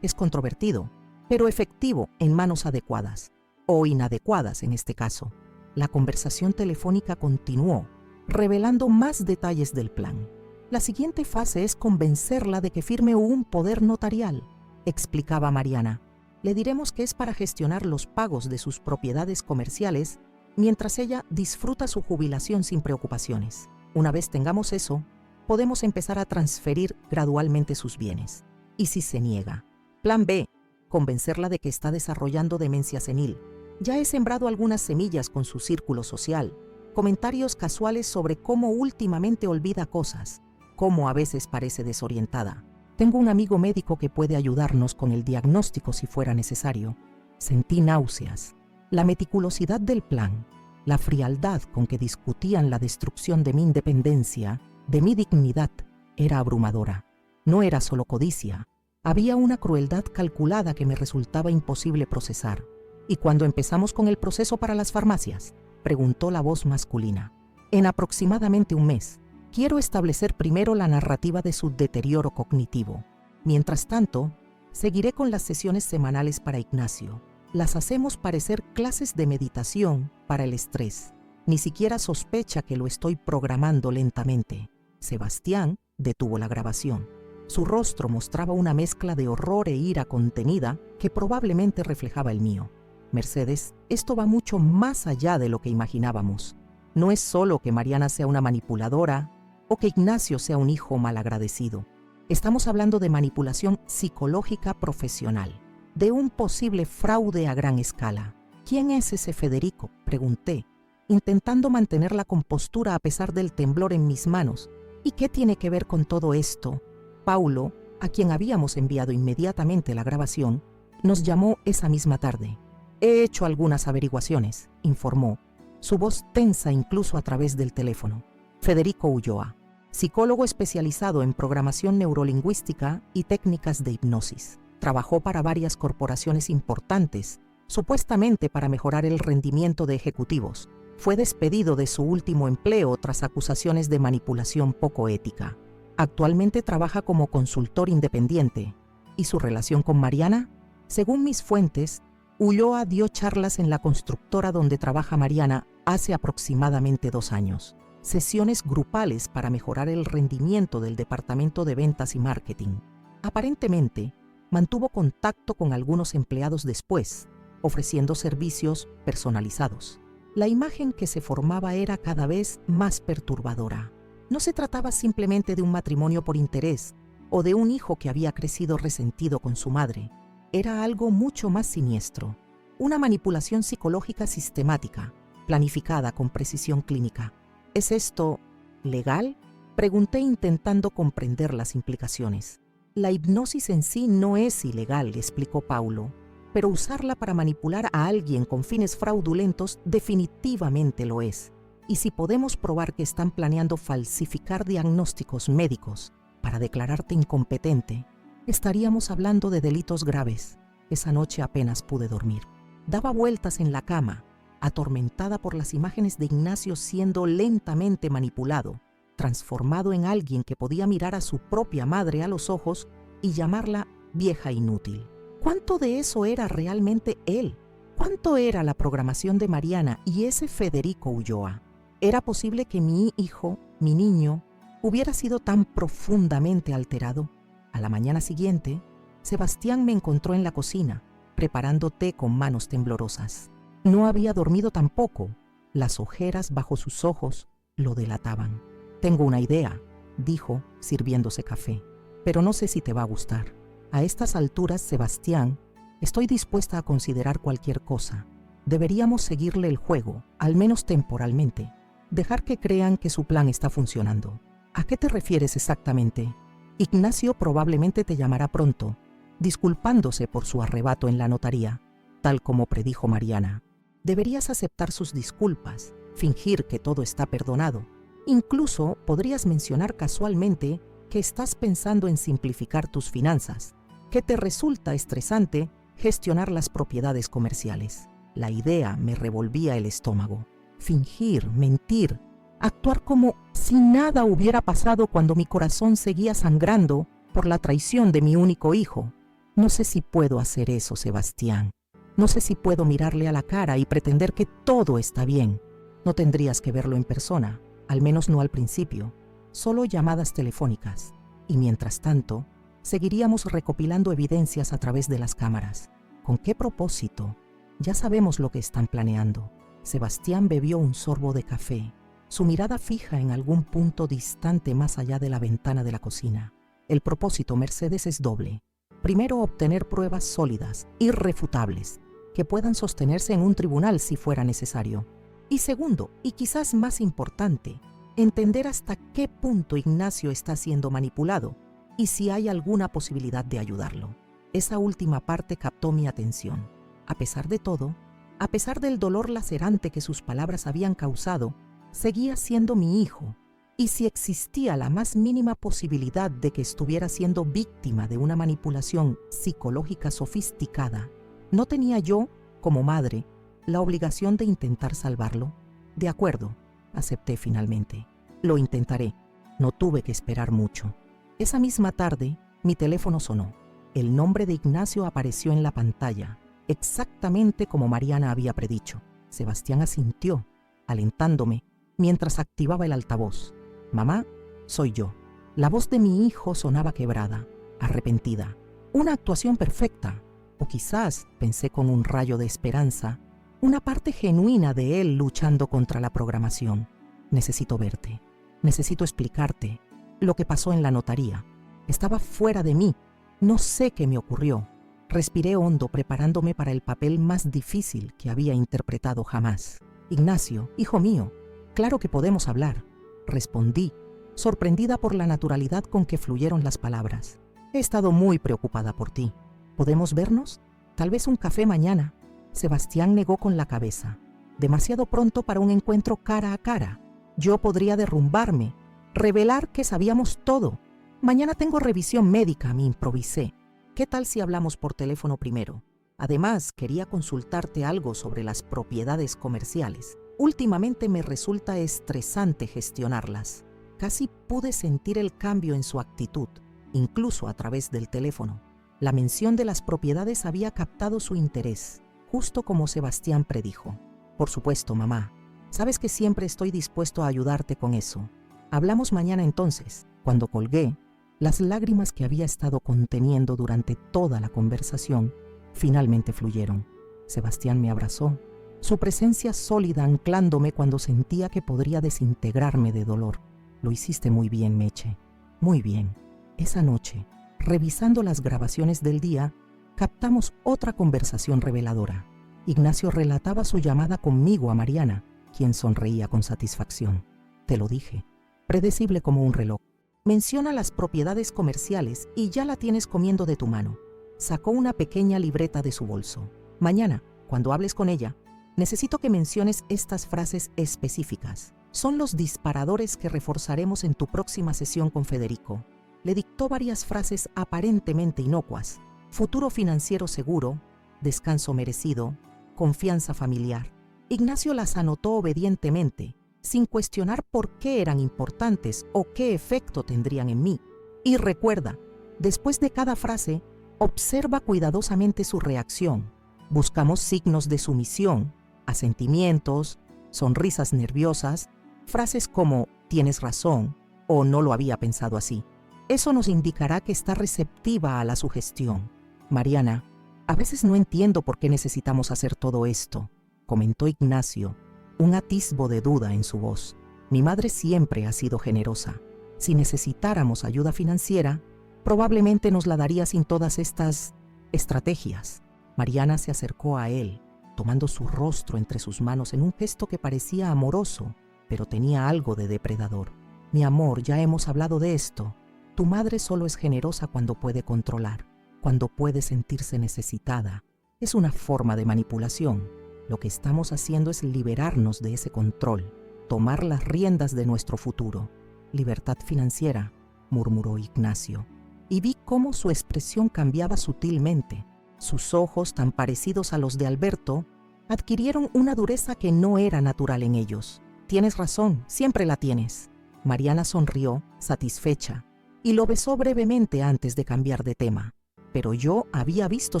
Es controvertido, pero efectivo en manos adecuadas, o inadecuadas en este caso». La conversación telefónica continuó, revelando más detalles del plan. «La siguiente fase es convencerla de que firme un poder notarial», explicaba Mariana. «Le diremos que es para gestionar los pagos de sus propiedades comerciales mientras ella disfruta su jubilación sin preocupaciones. Una vez tengamos eso, podemos empezar a transferir gradualmente sus bienes. ¿Y si se niega? Plan B, convencerla de que está desarrollando demencia senil. Ya he sembrado algunas semillas con su círculo social, comentarios casuales sobre cómo últimamente olvida cosas, cómo a veces parece desorientada. Tengo un amigo médico que puede ayudarnos con el diagnóstico si fuera necesario». Sentí náuseas. La meticulosidad del plan, la frialdad con que discutían la destrucción de mi independencia, de mi dignidad, era abrumadora. No era solo codicia. Había una crueldad calculada que me resultaba imposible procesar. «¿Y cuando empezamos con el proceso para las farmacias?», preguntó la voz masculina. «En aproximadamente un mes. Quiero establecer primero la narrativa de su deterioro cognitivo. Mientras tanto, seguiré con las sesiones semanales para Ignacio. Las hacemos parecer clases de meditación para el estrés. Ni siquiera sospecha que lo estoy programando lentamente». Sebastián detuvo la grabación. Su rostro mostraba una mezcla de horror e ira contenida que probablemente reflejaba el mío. «Mercedes, esto va mucho más allá de lo que imaginábamos. No es solo que Mariana sea una manipuladora o que Ignacio sea un hijo malagradecido. Estamos hablando de manipulación psicológica profesional, de un posible fraude a gran escala». «¿Quién es ese Federico?», pregunté, intentando mantener la compostura a pesar del temblor en mis manos. «¿Y qué tiene que ver con todo esto?». Paulo, a quien habíamos enviado inmediatamente la grabación, nos llamó esa misma tarde. «He hecho algunas averiguaciones», informó, su voz tensa incluso a través del teléfono. «Federico Ulloa, psicólogo especializado en programación neurolingüística y técnicas de hipnosis. Trabajó para varias corporaciones importantes, supuestamente para mejorar el rendimiento de ejecutivos. Fue despedido de su último empleo tras acusaciones de manipulación poco ética. Actualmente trabaja como consultor independiente. ¿Y su relación con Mariana? Según mis fuentes, Ulloa dio charlas en la constructora donde trabaja Mariana hace aproximadamente 2 años. Sesiones grupales para mejorar el rendimiento del departamento de ventas y marketing. Aparentemente, mantuvo contacto con algunos empleados después, ofreciendo servicios personalizados. La imagen que se formaba era cada vez más perturbadora. No se trataba simplemente de un matrimonio por interés o de un hijo que había crecido resentido con su madre. Era algo mucho más siniestro, una manipulación psicológica sistemática, planificada con precisión clínica. ¿Es esto legal?, pregunté intentando comprender las implicaciones. La hipnosis en sí no es ilegal, explicó Paulo, pero usarla para manipular a alguien con fines fraudulentos definitivamente lo es. Y si podemos probar que están planeando falsificar diagnósticos médicos para declararte incompetente, estaríamos hablando de delitos graves. Esa noche apenas pude dormir. Daba vueltas en la cama, atormentada por las imágenes de Ignacio siendo lentamente manipulado, transformado en alguien que podía mirar a su propia madre a los ojos y llamarla vieja inútil. ¿Cuánto de eso era realmente él? ¿Cuánto era la programación de Mariana y ese Federico Ulloa? ¿Era posible que mi hijo, mi niño, hubiera sido tan profundamente alterado? A la mañana siguiente, Sebastián me encontró en la cocina, preparando té con manos temblorosas. No había dormido tampoco. Las ojeras bajo sus ojos lo delataban. «Tengo una idea», dijo, sirviéndose café, «pero no sé si te va a gustar. A estas alturas, Sebastián, estoy dispuesta a considerar cualquier cosa. Deberíamos seguirle el juego, al menos temporalmente. Dejar que crean que su plan está funcionando». «¿A qué te refieres exactamente?» «Ignacio probablemente te llamará pronto, disculpándose por su arrebato en la notaría, tal como predijo Mariana. Deberías aceptar sus disculpas, fingir que todo está perdonado. Incluso podrías mencionar casualmente que estás pensando en simplificar tus finanzas, que te resulta estresante gestionar las propiedades comerciales». La idea me revolvía el estómago. Fingir, mentir, actuar como si nada hubiera pasado cuando mi corazón seguía sangrando por la traición de mi único hijo. No sé si puedo hacer eso, Sebastián. No sé si puedo mirarle a la cara y pretender que todo está bien. No tendrías que verlo en persona, al menos no al principio, solo llamadas telefónicas. Y mientras tanto, seguiríamos recopilando evidencias a través de las cámaras. ¿Con qué propósito? Ya sabemos lo que están planeando. Sebastián bebió un sorbo de café, su mirada fija en algún punto distante más allá de la ventana de la cocina. El propósito, Mercedes, es doble. Primero, obtener pruebas sólidas, irrefutables, que puedan sostenerse en un tribunal si fuera necesario. Y segundo, y quizás más importante, entender hasta qué punto Ignacio está siendo manipulado y si hay alguna posibilidad de ayudarlo. Esa última parte captó mi atención. A pesar de todo, a pesar del dolor lacerante que sus palabras habían causado, seguía siendo mi hijo. Y si existía la más mínima posibilidad de que estuviera siendo víctima de una manipulación psicológica sofisticada, ¿no tenía yo, como madre, la obligación de intentar salvarlo? De acuerdo, acepté finalmente. Lo intentaré. No tuve que esperar mucho. Esa misma tarde, mi teléfono sonó. El nombre de Ignacio apareció en la pantalla, exactamente como Mariana había predicho. Sebastián asintió, alentándome, mientras activaba el altavoz. «Mamá, soy yo». La voz de mi hijo sonaba quebrada, arrepentida. Una actuación perfecta, o quizás, pensé con un rayo de esperanza, una parte genuina de él luchando contra la programación. «Necesito verte. Necesito explicarte lo que pasó en la notaría. Estaba fuera de mí. No sé qué me ocurrió». Respiré hondo, preparándome para el papel más difícil que había interpretado jamás. «Ignacio, hijo mío, claro que podemos hablar», respondí, sorprendida por la naturalidad con que fluyeron las palabras. «He estado muy preocupada por ti. ¿Podemos vernos? Tal vez un café mañana». Sebastián negó con la cabeza. «Demasiado pronto para un encuentro cara a cara. Yo podría derrumbarme, revelar que sabíamos todo. Mañana tengo revisión médica», me improvisé. «¿Qué tal si hablamos por teléfono primero? Además, quería consultarte algo sobre las propiedades comerciales. Últimamente me resulta estresante gestionarlas». Casi pude sentir el cambio en su actitud, incluso a través del teléfono. La mención de las propiedades había captado su interés, justo como Sebastián predijo. «Por supuesto, mamá. Sabes que siempre estoy dispuesto a ayudarte con eso. Hablamos mañana entonces». Cuando colgué, las lágrimas que había estado conteniendo durante toda la conversación finalmente fluyeron. Sebastián me abrazó, su presencia sólida anclándome cuando sentía que podría desintegrarme de dolor. «Lo hiciste muy bien, Meche. Muy bien». Esa noche, revisando las grabaciones del día, captamos otra conversación reveladora. Ignacio relataba su llamada conmigo a Mariana, quien sonreía con satisfacción. «Te lo dije. Predecible como un reloj. Menciona las propiedades comerciales y ya la tienes comiendo de tu mano». Sacó una pequeña libreta de su bolso. «Mañana, cuando hables con ella, necesito que menciones estas frases específicas. Son los disparadores que reforzaremos en tu próxima sesión con Federico». Le dictó varias frases aparentemente inocuas: futuro financiero seguro, descanso merecido, confianza familiar. Ignacio las anotó obedientemente, sin cuestionar por qué eran importantes o qué efecto tendrían en mí. «Y recuerda, después de cada frase, Observa cuidadosamente su reacción. Buscamos signos de sumisión, asentimientos, sonrisas nerviosas, frases como «tienes razón» o «no lo había pensado así». Eso nos indicará que está receptiva a la sugestión. Mariana, a veces no entiendo por qué necesitamos hacer todo esto, comentó Ignacio, un atisbo de duda en su voz. Mi madre siempre ha sido generosa. Si necesitáramos ayuda financiera, probablemente nos la daría sin todas estas estrategias. Mariana se acercó a él, tomando su rostro entre sus manos en un gesto que parecía amoroso, pero tenía algo de depredador. Mi amor, ya hemos hablado de esto. Tu madre solo es generosa cuando puede controlar, cuando puede sentirse necesitada. Es una forma de manipulación. Lo que estamos haciendo es liberarnos de ese control, tomar las riendas de nuestro futuro. Libertad financiera, murmuró Ignacio, y vi cómo su expresión cambiaba sutilmente. Sus ojos, tan parecidos a los de Alberto, adquirieron una dureza que no era natural en ellos. Tienes razón, siempre la tienes. Mariana sonrió, satisfecha, y lo besó brevemente antes de cambiar de tema. Pero yo había visto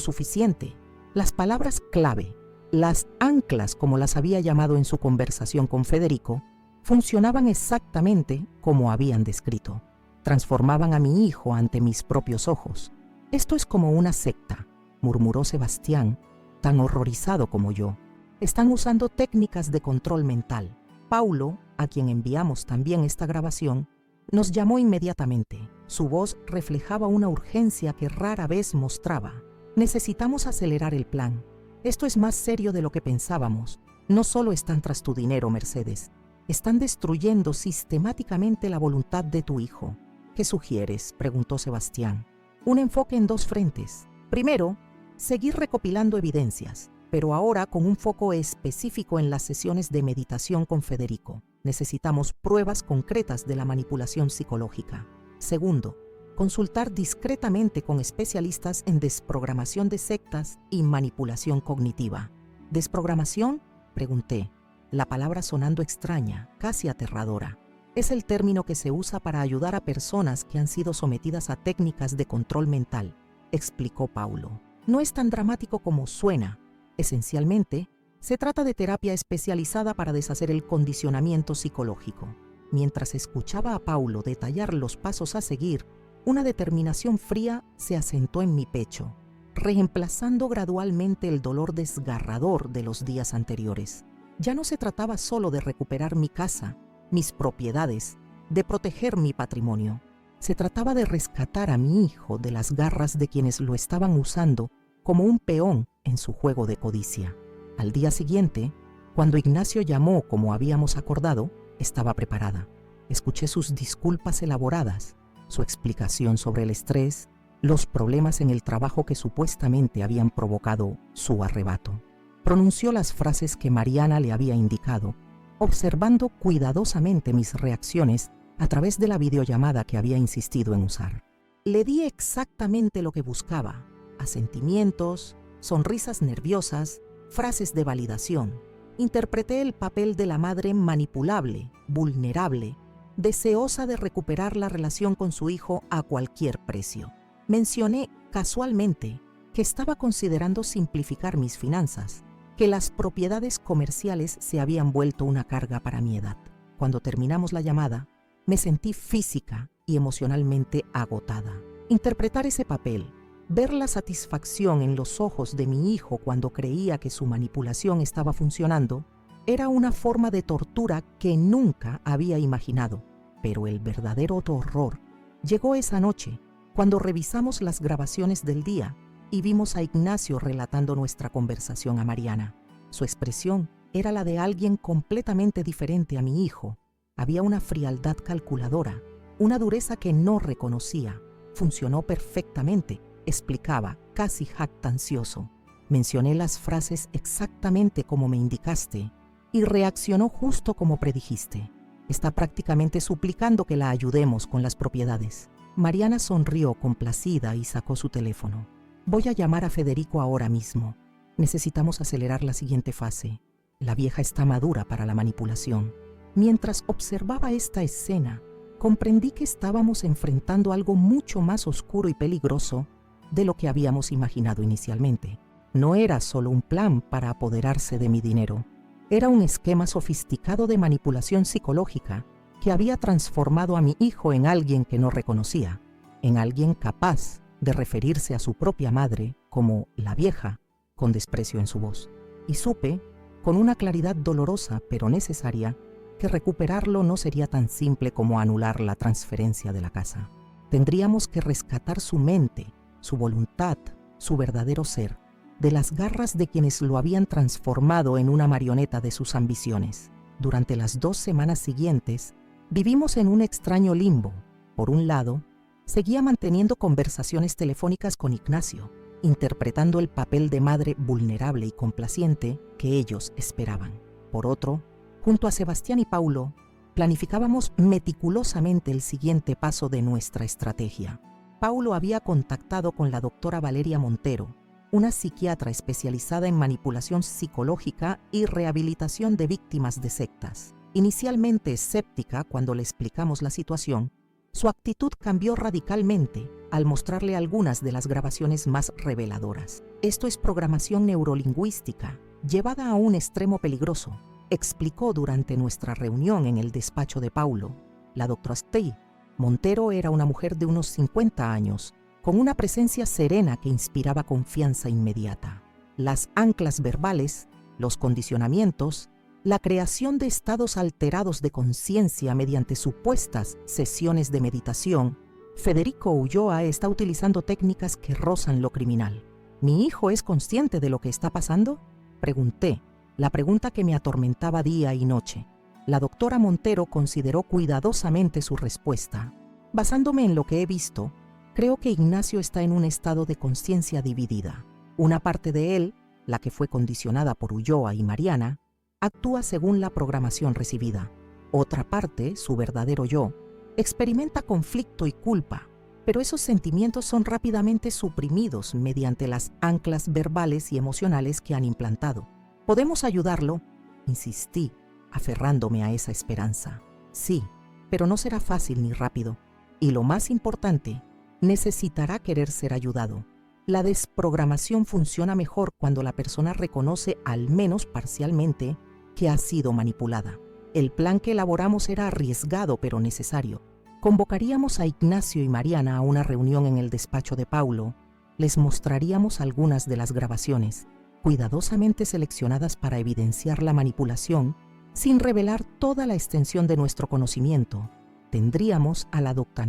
suficiente. Las palabras clave, las anclas como las había llamado en su conversación con Federico, funcionaban exactamente como habían descrito. Transformaban a mi hijo ante mis propios ojos. Esto es como una secta, murmuró Sebastián, tan horrorizado como yo. Están usando técnicas de control mental. Paulo, a quien enviamos también esta grabación, nos llamó inmediatamente. Su voz reflejaba una urgencia que rara vez mostraba. Necesitamos acelerar el plan. Esto es más serio de lo que pensábamos. No solo están tras tu dinero, Mercedes. Están destruyendo sistemáticamente la voluntad de tu hijo. ¿Qué sugieres?, preguntó Sebastián. Un enfoque en dos frentes. Primero, seguir recopilando evidencias, pero ahora con un foco específico en las sesiones de meditación con Federico. Necesitamos pruebas concretas de la manipulación psicológica. Segundo, consultar discretamente con especialistas en desprogramación de sectas y manipulación cognitiva. ¿Desprogramación?, pregunté, la palabra sonando extraña, casi aterradora. Es el término que se usa para ayudar a personas que han sido sometidas a técnicas de control mental, explicó Paulo. No es tan dramático como suena. Esencialmente, se trata de terapia especializada para deshacer el condicionamiento psicológico. Mientras escuchaba a Paulo detallar los pasos a seguir, una determinación fría se asentó en mi pecho, reemplazando gradualmente el dolor desgarrador de los días anteriores. Ya no se trataba solo de recuperar mi casa, mis propiedades, de proteger mi patrimonio. Se trataba de rescatar a mi hijo de las garras de quienes lo estaban usando como un peón en su juego de codicia. Al día siguiente, cuando Ignacio llamó como habíamos acordado, estaba preparada. Escuché sus disculpas elaboradas, su explicación sobre el estrés, los problemas en el trabajo que supuestamente habían provocado su arrebato. Pronunció las frases que Mariana le había indicado, observando cuidadosamente mis reacciones a través de la videollamada que había insistido en usar. Le di exactamente lo que buscaba: asentimientos, sonrisas nerviosas, frases de validación. Interpreté el papel de la madre manipulable, vulnerable, deseosa de recuperar la relación con su hijo a cualquier precio. Mencioné casualmente que estaba considerando simplificar mis finanzas, que las propiedades comerciales se habían vuelto una carga para mi edad. Cuando terminamos la llamada, me sentí física y emocionalmente agotada. Interpretar ese papel, ver la satisfacción en los ojos de mi hijo cuando creía que su manipulación estaba funcionando, era una forma de tortura que nunca había imaginado. Pero el verdadero horror llegó esa noche, cuando revisamos las grabaciones del día y vimos a Ignacio relatando nuestra conversación a Mariana. Su expresión era la de alguien completamente diferente a mi hijo. Había una frialdad calculadora, una dureza que no reconocía. Funcionó perfectamente, explicaba, casi jactancioso. Mencioné las frases exactamente como me indicaste y reaccionó justo como predijiste. Está prácticamente suplicando que la ayudemos con las propiedades. Mariana sonrió complacida y sacó su teléfono. Voy a llamar a Federico ahora mismo. Necesitamos acelerar la siguiente fase. La vieja está madura para la manipulación. Mientras observaba esta escena, comprendí que estábamos enfrentando algo mucho más oscuro y peligroso de lo que habíamos imaginado inicialmente. No era solo un plan para apoderarse de mi dinero, era un esquema sofisticado de manipulación psicológica que había transformado a mi hijo en alguien que no reconocía, en alguien capaz de referirse a su propia madre como la vieja, con desprecio en su voz. Y supe, con una claridad dolorosa pero necesaria, que recuperarlo no sería tan simple como anular la transferencia de la casa. Tendríamos que rescatar su mente, su voluntad, su verdadero ser, de las garras de quienes lo habían transformado en una marioneta de sus ambiciones. Durante las 2 semanas siguientes, vivimos en un extraño limbo. Por un lado, seguía manteniendo conversaciones telefónicas con Ignacio, interpretando el papel de madre vulnerable y complaciente que ellos esperaban. Por otro, junto a Sebastián y Paulo, planificábamos meticulosamente el siguiente paso de nuestra estrategia. Paulo había contactado con la doctora Valeria Montero, una psiquiatra especializada en manipulación psicológica y rehabilitación de víctimas de sectas. Inicialmente escéptica cuando le explicamos la situación, su actitud cambió radicalmente al mostrarle algunas de las grabaciones más reveladoras. Esto es programación neurolingüística, llevada a un extremo peligroso, explicó durante nuestra reunión en el despacho de Paulo. La doctora Stey Montero era una mujer de unos 50 años, con una presencia serena que inspiraba confianza inmediata. Las anclas verbales, los condicionamientos, la creación de estados alterados de conciencia mediante supuestas sesiones de meditación. Federico Ulloa está utilizando técnicas que rozan lo criminal. ¿Mi hijo es consciente de lo que está pasando?, pregunté, la pregunta que me atormentaba día y noche. La doctora Montero consideró cuidadosamente su respuesta. Basándome en lo que he visto, creo que Ignacio está en un estado de conciencia dividida. Una parte de él, la que fue condicionada por Ulloa y Mariana, actúa según la programación recibida. Otra parte, su verdadero yo, experimenta conflicto y culpa, pero esos sentimientos son rápidamente suprimidos mediante las anclas verbales y emocionales que han implantado. ¿Podemos ayudarlo?, insistí, aferrándome a esa esperanza. Sí, pero no será fácil ni rápido. Y lo más importante, necesitará querer ser ayudado. La desprogramación funciona mejor cuando la persona reconoce, al menos parcialmente, que ha sido manipulada. El plan que elaboramos era arriesgado pero necesario. Convocaríamos a Ignacio y Mariana a una reunión en el despacho de Paulo. Les mostraríamos algunas de las grabaciones, cuidadosamente seleccionadas para evidenciar la manipulación, sin revelar toda la extensión de nuestro conocimiento. Tendríamos a la doctora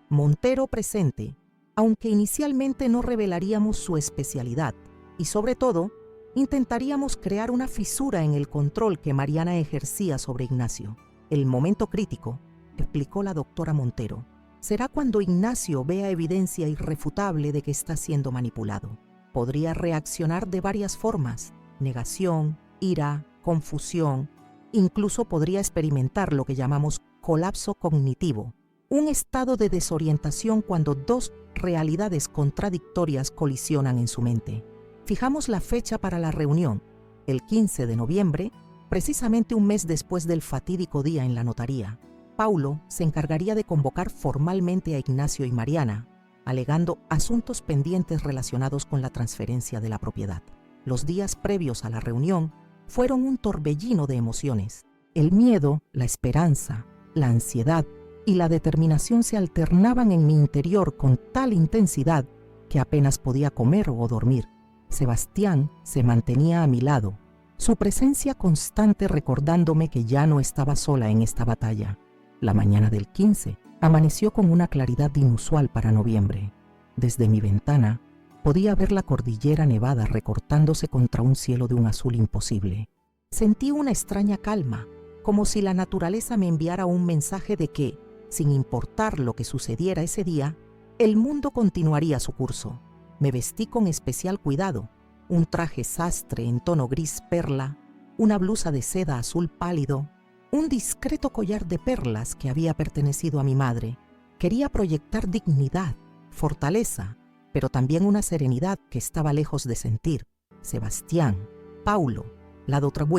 Montero presente, aunque inicialmente no revelaríamos su especialidad, y sobre todo, intentaríamos crear una fisura en el control que Mariana ejercía sobre Ignacio. El momento crítico, explicó la doctora Montero, será cuando Ignacio vea evidencia irrefutable de que está siendo manipulado. Podría reaccionar de varias formas: negación, ira, confusión, incluso podría experimentar lo que llamamos colapso cognitivo, un estado de desorientación cuando dos realidades contradictorias colisionan en su mente. Fijamos la fecha para la reunión, el 15 de noviembre, precisamente un mes después del fatídico día en la notaría. Paulo se encargaría de convocar formalmente a Ignacio y Mariana, alegando asuntos pendientes relacionados con la transferencia de la propiedad. Los días previos a la reunión fueron un torbellino de emociones. El miedo, la esperanza, la ansiedad y la determinación se alternaban en mi interior con tal intensidad que apenas podía comer o dormir. Sebastián se mantenía a mi lado, su presencia constante recordándome que ya no estaba sola en esta batalla. La mañana del 15 amaneció con una claridad inusual para noviembre. Desde mi ventana podía ver la cordillera nevada recortándose contra un cielo de un azul imposible. Sentí una extraña calma, como si la naturaleza me enviara un mensaje de que, sin importar lo que sucediera ese día, el mundo continuaría su curso. Me vestí con especial cuidado, un traje sastre en tono gris perla, una blusa de seda azul pálido, un discreto collar de perlas que había pertenecido a mi madre. Quería proyectar dignidad, fortaleza, pero también una serenidad que estaba lejos de sentir. Sebastián, Paulo, la doctora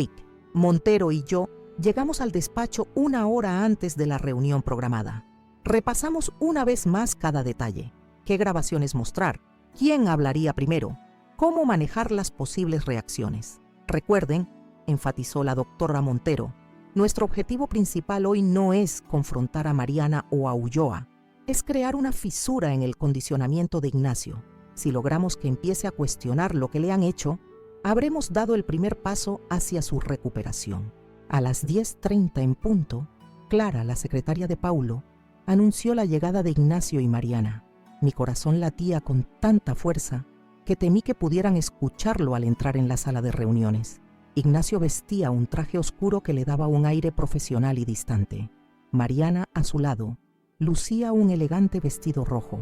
Montero y yo llegamos al despacho 1 hora antes de la reunión programada. Repasamos una vez más cada detalle, qué grabaciones mostrar, ¿Quién hablaría primero? ¿Cómo manejar las posibles reacciones? Recuerden, enfatizó la doctora Montero, nuestro objetivo principal hoy no es confrontar a Mariana o a Ulloa, es crear una fisura en el condicionamiento de Ignacio. Si logramos que empiece a cuestionar lo que le han hecho, habremos dado el primer paso hacia su recuperación. A las 10:30 en punto, Clara, la secretaria de Paulo, anunció la llegada de Ignacio y Mariana. Mi corazón latía con tanta fuerza que temí que pudieran escucharlo al entrar en la sala de reuniones. Ignacio vestía un traje oscuro que le daba un aire profesional y distante. Mariana, a su lado, lucía un elegante vestido rojo,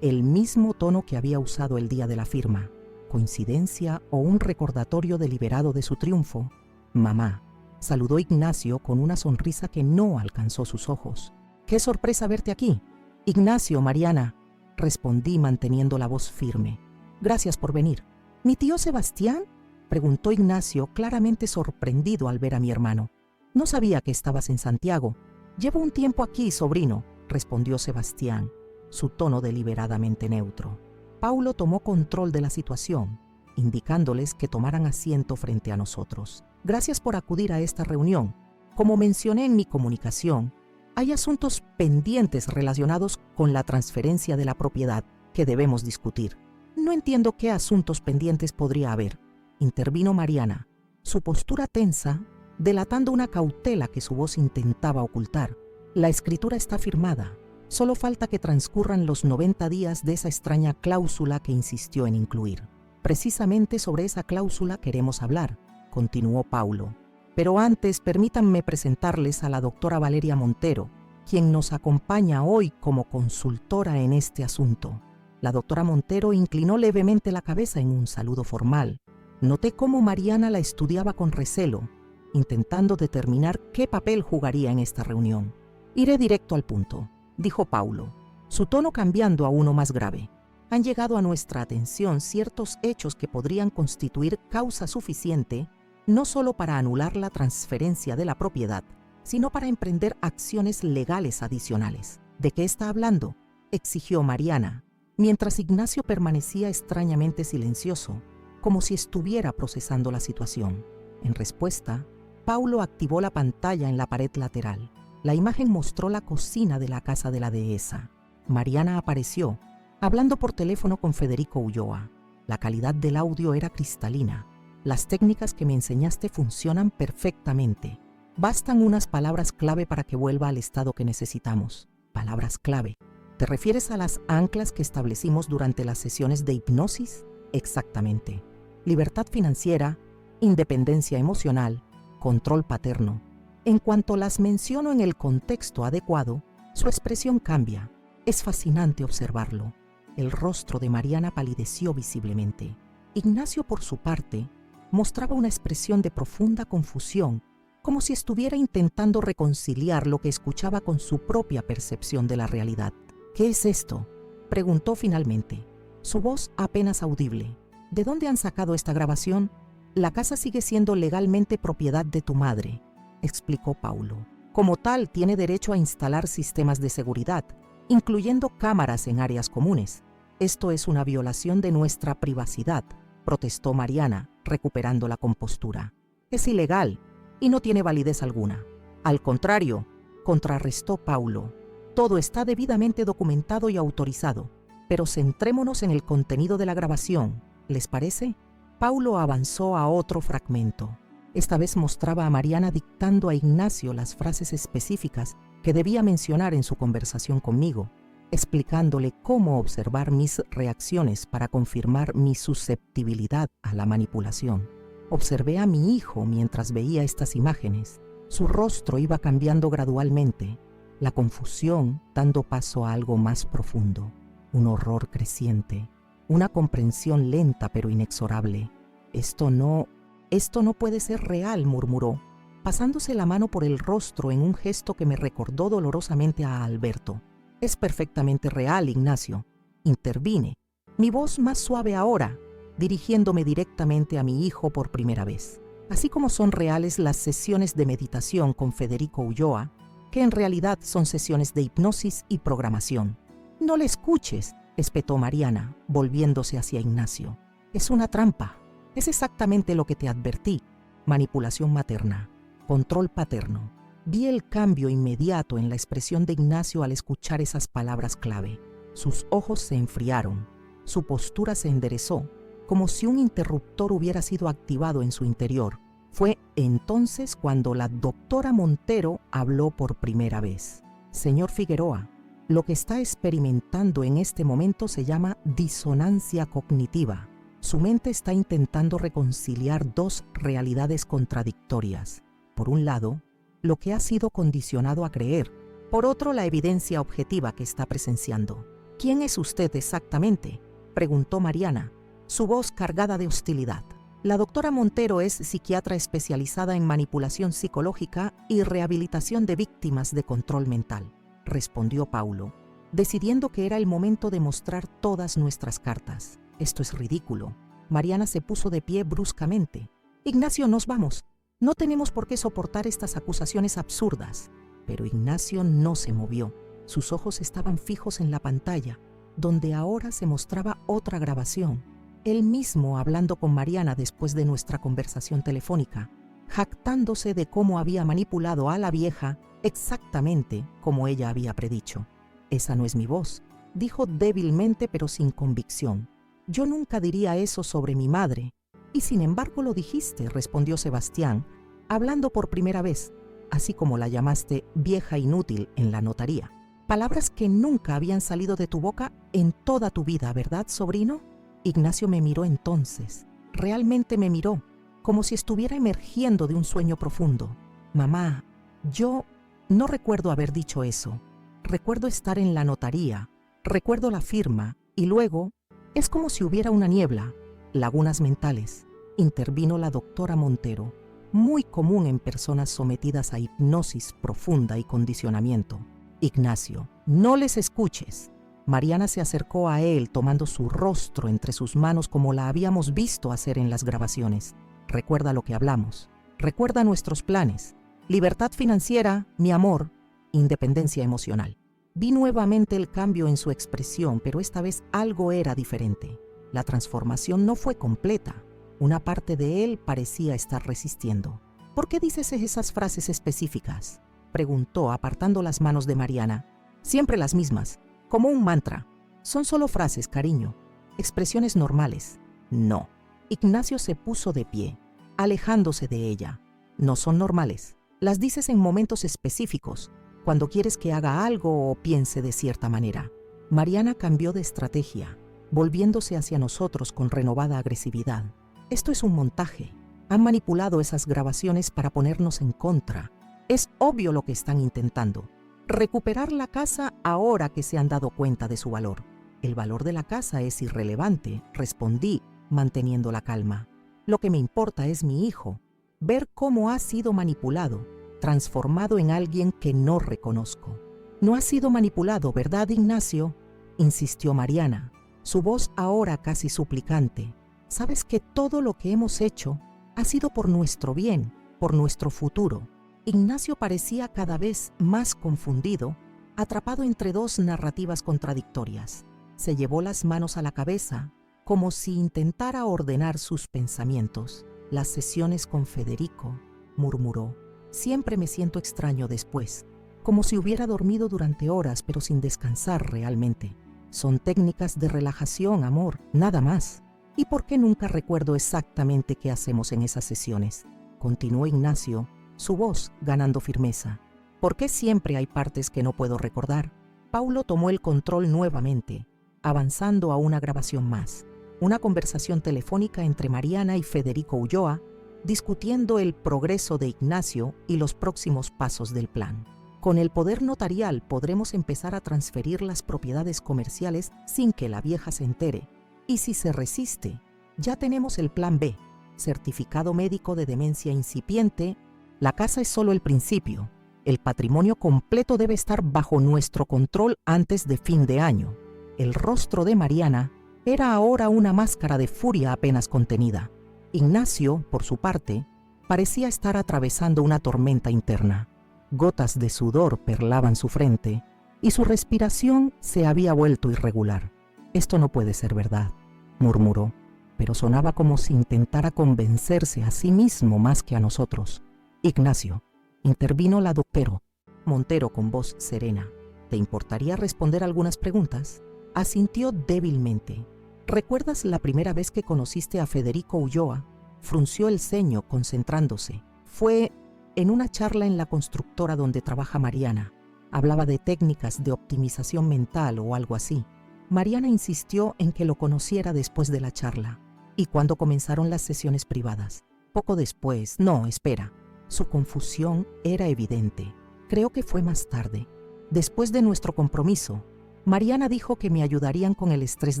el mismo tono que había usado el día de la firma. ¿Coincidencia o un recordatorio deliberado de su triunfo? «Mamá», saludó Ignacio con una sonrisa que no alcanzó sus ojos. «¡Qué sorpresa verte aquí!» «Ignacio, Mariana», respondí manteniendo la voz firme. «Gracias por venir». «¿Mi tío Sebastián?», preguntó Ignacio, claramente sorprendido al ver a mi hermano. «No sabía que estabas en Santiago». «Llevo un tiempo aquí, sobrino», respondió Sebastián, su tono deliberadamente neutro. Paulo tomó control de la situación, indicándoles que tomaran asiento frente a nosotros. «Gracias por acudir a esta reunión. Como mencioné en mi comunicación, hay asuntos pendientes relacionados con la transferencia de la propiedad que debemos discutir». «No entiendo qué asuntos pendientes podría haber», intervino Mariana, su postura tensa, delatando una cautela que su voz intentaba ocultar. «La escritura está firmada. Solo falta que transcurran los 90 días de esa extraña cláusula que insistió en incluir. Precisamente sobre esa cláusula queremos hablar», continuó Paulo. «Pero antes permítanme presentarles a la doctora Valeria Montero, quien nos acompaña hoy como consultora en este asunto». La doctora Montero inclinó levemente la cabeza en un saludo formal. Noté cómo Mariana la estudiaba con recelo, intentando determinar qué papel jugaría en esta reunión. «Iré directo al punto», dijo Paulo, su tono cambiando a uno más grave. «Han llegado a nuestra atención ciertos hechos que podrían constituir causa suficiente no solo para anular la transferencia de la propiedad, sino para emprender acciones legales adicionales». «¿De qué está hablando?», exigió Mariana, mientras Ignacio permanecía extrañamente silencioso, como si estuviera procesando la situación. En respuesta, Paulo activó la pantalla en la pared lateral. La imagen mostró la cocina de la casa de la dehesa. Mariana apareció, hablando por teléfono con Federico Ulloa. La calidad del audio era cristalina. «Las técnicas que me enseñaste funcionan perfectamente. Bastan unas palabras clave para que vuelva al estado que necesitamos». «Palabras clave. ¿Te refieres a las anclas que establecimos durante las sesiones de hipnosis?» «Exactamente. Libertad financiera, independencia emocional, control paterno. En cuanto las menciono en el contexto adecuado, su expresión cambia. Es fascinante observarlo». El rostro de Mariana palideció visiblemente. Ignacio, por su parte, mostraba una expresión de profunda confusión, como si estuviera intentando reconciliar lo que escuchaba con su propia percepción de la realidad. «¿Qué es esto?», preguntó finalmente, su voz apenas audible. «¿De dónde han sacado esta grabación?». «La casa sigue siendo legalmente propiedad de tu madre», explicó Paulo. «Como tal, tiene derecho a instalar sistemas de seguridad, incluyendo cámaras en áreas comunes. Esto es una violación de nuestra privacidad», protestó Mariana, recuperando la compostura. «Es ilegal y no tiene validez alguna». «Al contrario», contrarrestó Paulo, «todo está debidamente documentado y autorizado. Pero centrémonos en el contenido de la grabación, ¿les parece?». Paulo avanzó a otro fragmento. Esta vez mostraba a Mariana dictando a Ignacio las frases específicas que debía mencionar en su conversación conmigo, explicándole cómo observar mis reacciones para confirmar mi susceptibilidad a la manipulación. Observé a mi hijo mientras veía estas imágenes. Su rostro iba cambiando gradualmente, la confusión dando paso a algo más profundo, un horror creciente, una comprensión lenta pero inexorable. Esto no puede ser real», murmuró, pasándose la mano por el rostro en un gesto que me recordó dolorosamente a Alberto. «Es perfectamente real, Ignacio», intervine, mi voz más suave ahora, dirigiéndome directamente a mi hijo por primera vez. «Así como son reales las sesiones de meditación con Federico Ulloa, que en realidad son sesiones de hipnosis y programación». «No le escuches», espetó Mariana, volviéndose hacia Ignacio. Es una trampa. Es exactamente lo que te advertí. Manipulación materna, control paterno. Vi el cambio inmediato en la expresión de Ignacio al escuchar esas palabras clave. Sus ojos se enfriaron, su postura se enderezó, como si un interruptor hubiera sido activado en su interior. Fue entonces cuando la doctora Montero habló por primera vez. Señor Figueroa, lo que está experimentando en este momento se llama disonancia cognitiva. Su mente está intentando reconciliar dos realidades contradictorias. Por un lado, lo que ha sido condicionado a creer. Por otro, la evidencia objetiva que está presenciando. ¿Quién es usted exactamente?, preguntó Mariana, su voz cargada de hostilidad. La doctora Montero es psiquiatra especializada en manipulación psicológica y rehabilitación de víctimas de control mental, respondió Paulo, decidiendo que era el momento de mostrar todas nuestras cartas. Esto es ridículo. Mariana se puso de pie bruscamente. Ignacio, nos vamos. No tenemos por qué soportar estas acusaciones absurdas. Pero Ignacio no se movió. Sus ojos estaban fijos en la pantalla, donde ahora se mostraba otra grabación. Él mismo hablando con Mariana después de nuestra conversación telefónica, jactándose de cómo había manipulado a la vieja exactamente como ella había predicho. Esa no es mi voz, dijo débilmente pero sin convicción. Yo nunca diría eso sobre mi madre. Y sin embargo lo dijiste, respondió Sebastián, hablando por primera vez, así como la llamaste vieja inútil en la notaría. Palabras que nunca habían salido de tu boca en toda tu vida, ¿verdad, sobrino? Ignacio me miró entonces, realmente me miró, como si estuviera emergiendo de un sueño profundo. Mamá, yo no recuerdo haber dicho eso. Recuerdo estar en la notaría, recuerdo la firma, y luego es como si hubiera una niebla, lagunas mentales. Intervino la doctora Montero, muy común en personas sometidas a hipnosis profunda y condicionamiento. Ignacio, no les escuches. Mariana se acercó a él tomando su rostro entre sus manos como la habíamos visto hacer en las grabaciones. Recuerda lo que hablamos. Recuerda nuestros planes. Libertad financiera, mi amor, independencia emocional. Vi nuevamente el cambio en su expresión, pero esta vez algo era diferente. La transformación no fue completa. Una parte de él parecía estar resistiendo. ¿Por qué dices esas frases específicas?, preguntó apartando las manos de Mariana. Siempre las mismas, como un mantra. Son solo frases, cariño. Expresiones normales. No. Ignacio se puso de pie, alejándose de ella. No son normales. Las dices en momentos específicos, cuando quieres que haga algo o piense de cierta manera. Mariana cambió de estrategia, volviéndose hacia nosotros con renovada agresividad. Esto es un montaje. Han manipulado esas grabaciones para ponernos en contra. Es obvio lo que están intentando. Recuperar la casa ahora que se han dado cuenta de su valor. El valor de la casa es irrelevante, respondí, manteniendo la calma. Lo que me importa es mi hijo. Ver cómo ha sido manipulado, transformado en alguien que no reconozco. No ha sido manipulado, ¿verdad, Ignacio?, insistió Mariana, su voz ahora casi suplicante. Sabes que todo lo que hemos hecho ha sido por nuestro bien, por nuestro futuro. Ignacio parecía cada vez más confundido, atrapado entre dos narrativas contradictorias. Se llevó las manos a la cabeza, como si intentara ordenar sus pensamientos. Las sesiones con Federico, murmuró. Siempre me siento extraño después, como si hubiera dormido durante horas pero sin descansar realmente. Son técnicas de relajación, amor, nada más. ¿Y por qué nunca recuerdo exactamente qué hacemos en esas sesiones?, continuó Ignacio, su voz ganando firmeza. ¿Por qué siempre hay partes que no puedo recordar? Paulo tomó el control nuevamente, avanzando a una grabación más. Una conversación telefónica entre Mariana y Federico Ulloa, discutiendo el progreso de Ignacio y los próximos pasos del plan. Con el poder notarial podremos empezar a transferir las propiedades comerciales sin que la vieja se entere. Y si se resiste, ya tenemos el plan B, certificado médico de demencia incipiente. La casa es solo el principio. El patrimonio completo debe estar bajo nuestro control antes de fin de año. El rostro de Mariana era ahora una máscara de furia apenas contenida. Ignacio, por su parte, parecía estar atravesando una tormenta interna. Gotas de sudor perlaban su frente y su respiración se había vuelto irregular. Esto no puede ser verdad, murmuró, pero sonaba como si intentara convencerse a sí mismo más que a nosotros. Ignacio, intervino la doctora Montero con voz serena. ¿Te importaría responder algunas preguntas? Asintió débilmente. ¿Recuerdas la primera vez que conociste a Federico Ulloa? Frunció el ceño, concentrándose. Fue en una charla en la constructora donde trabaja Mariana. Hablaba de técnicas de optimización mental o algo así. Mariana insistió en que lo conociera después de la charla. ¿Y cuándo comenzaron las sesiones privadas? Poco después. No, espera. Su confusión era evidente. Creo que fue más tarde. Después de nuestro compromiso, Mariana dijo que me ayudarían con el estrés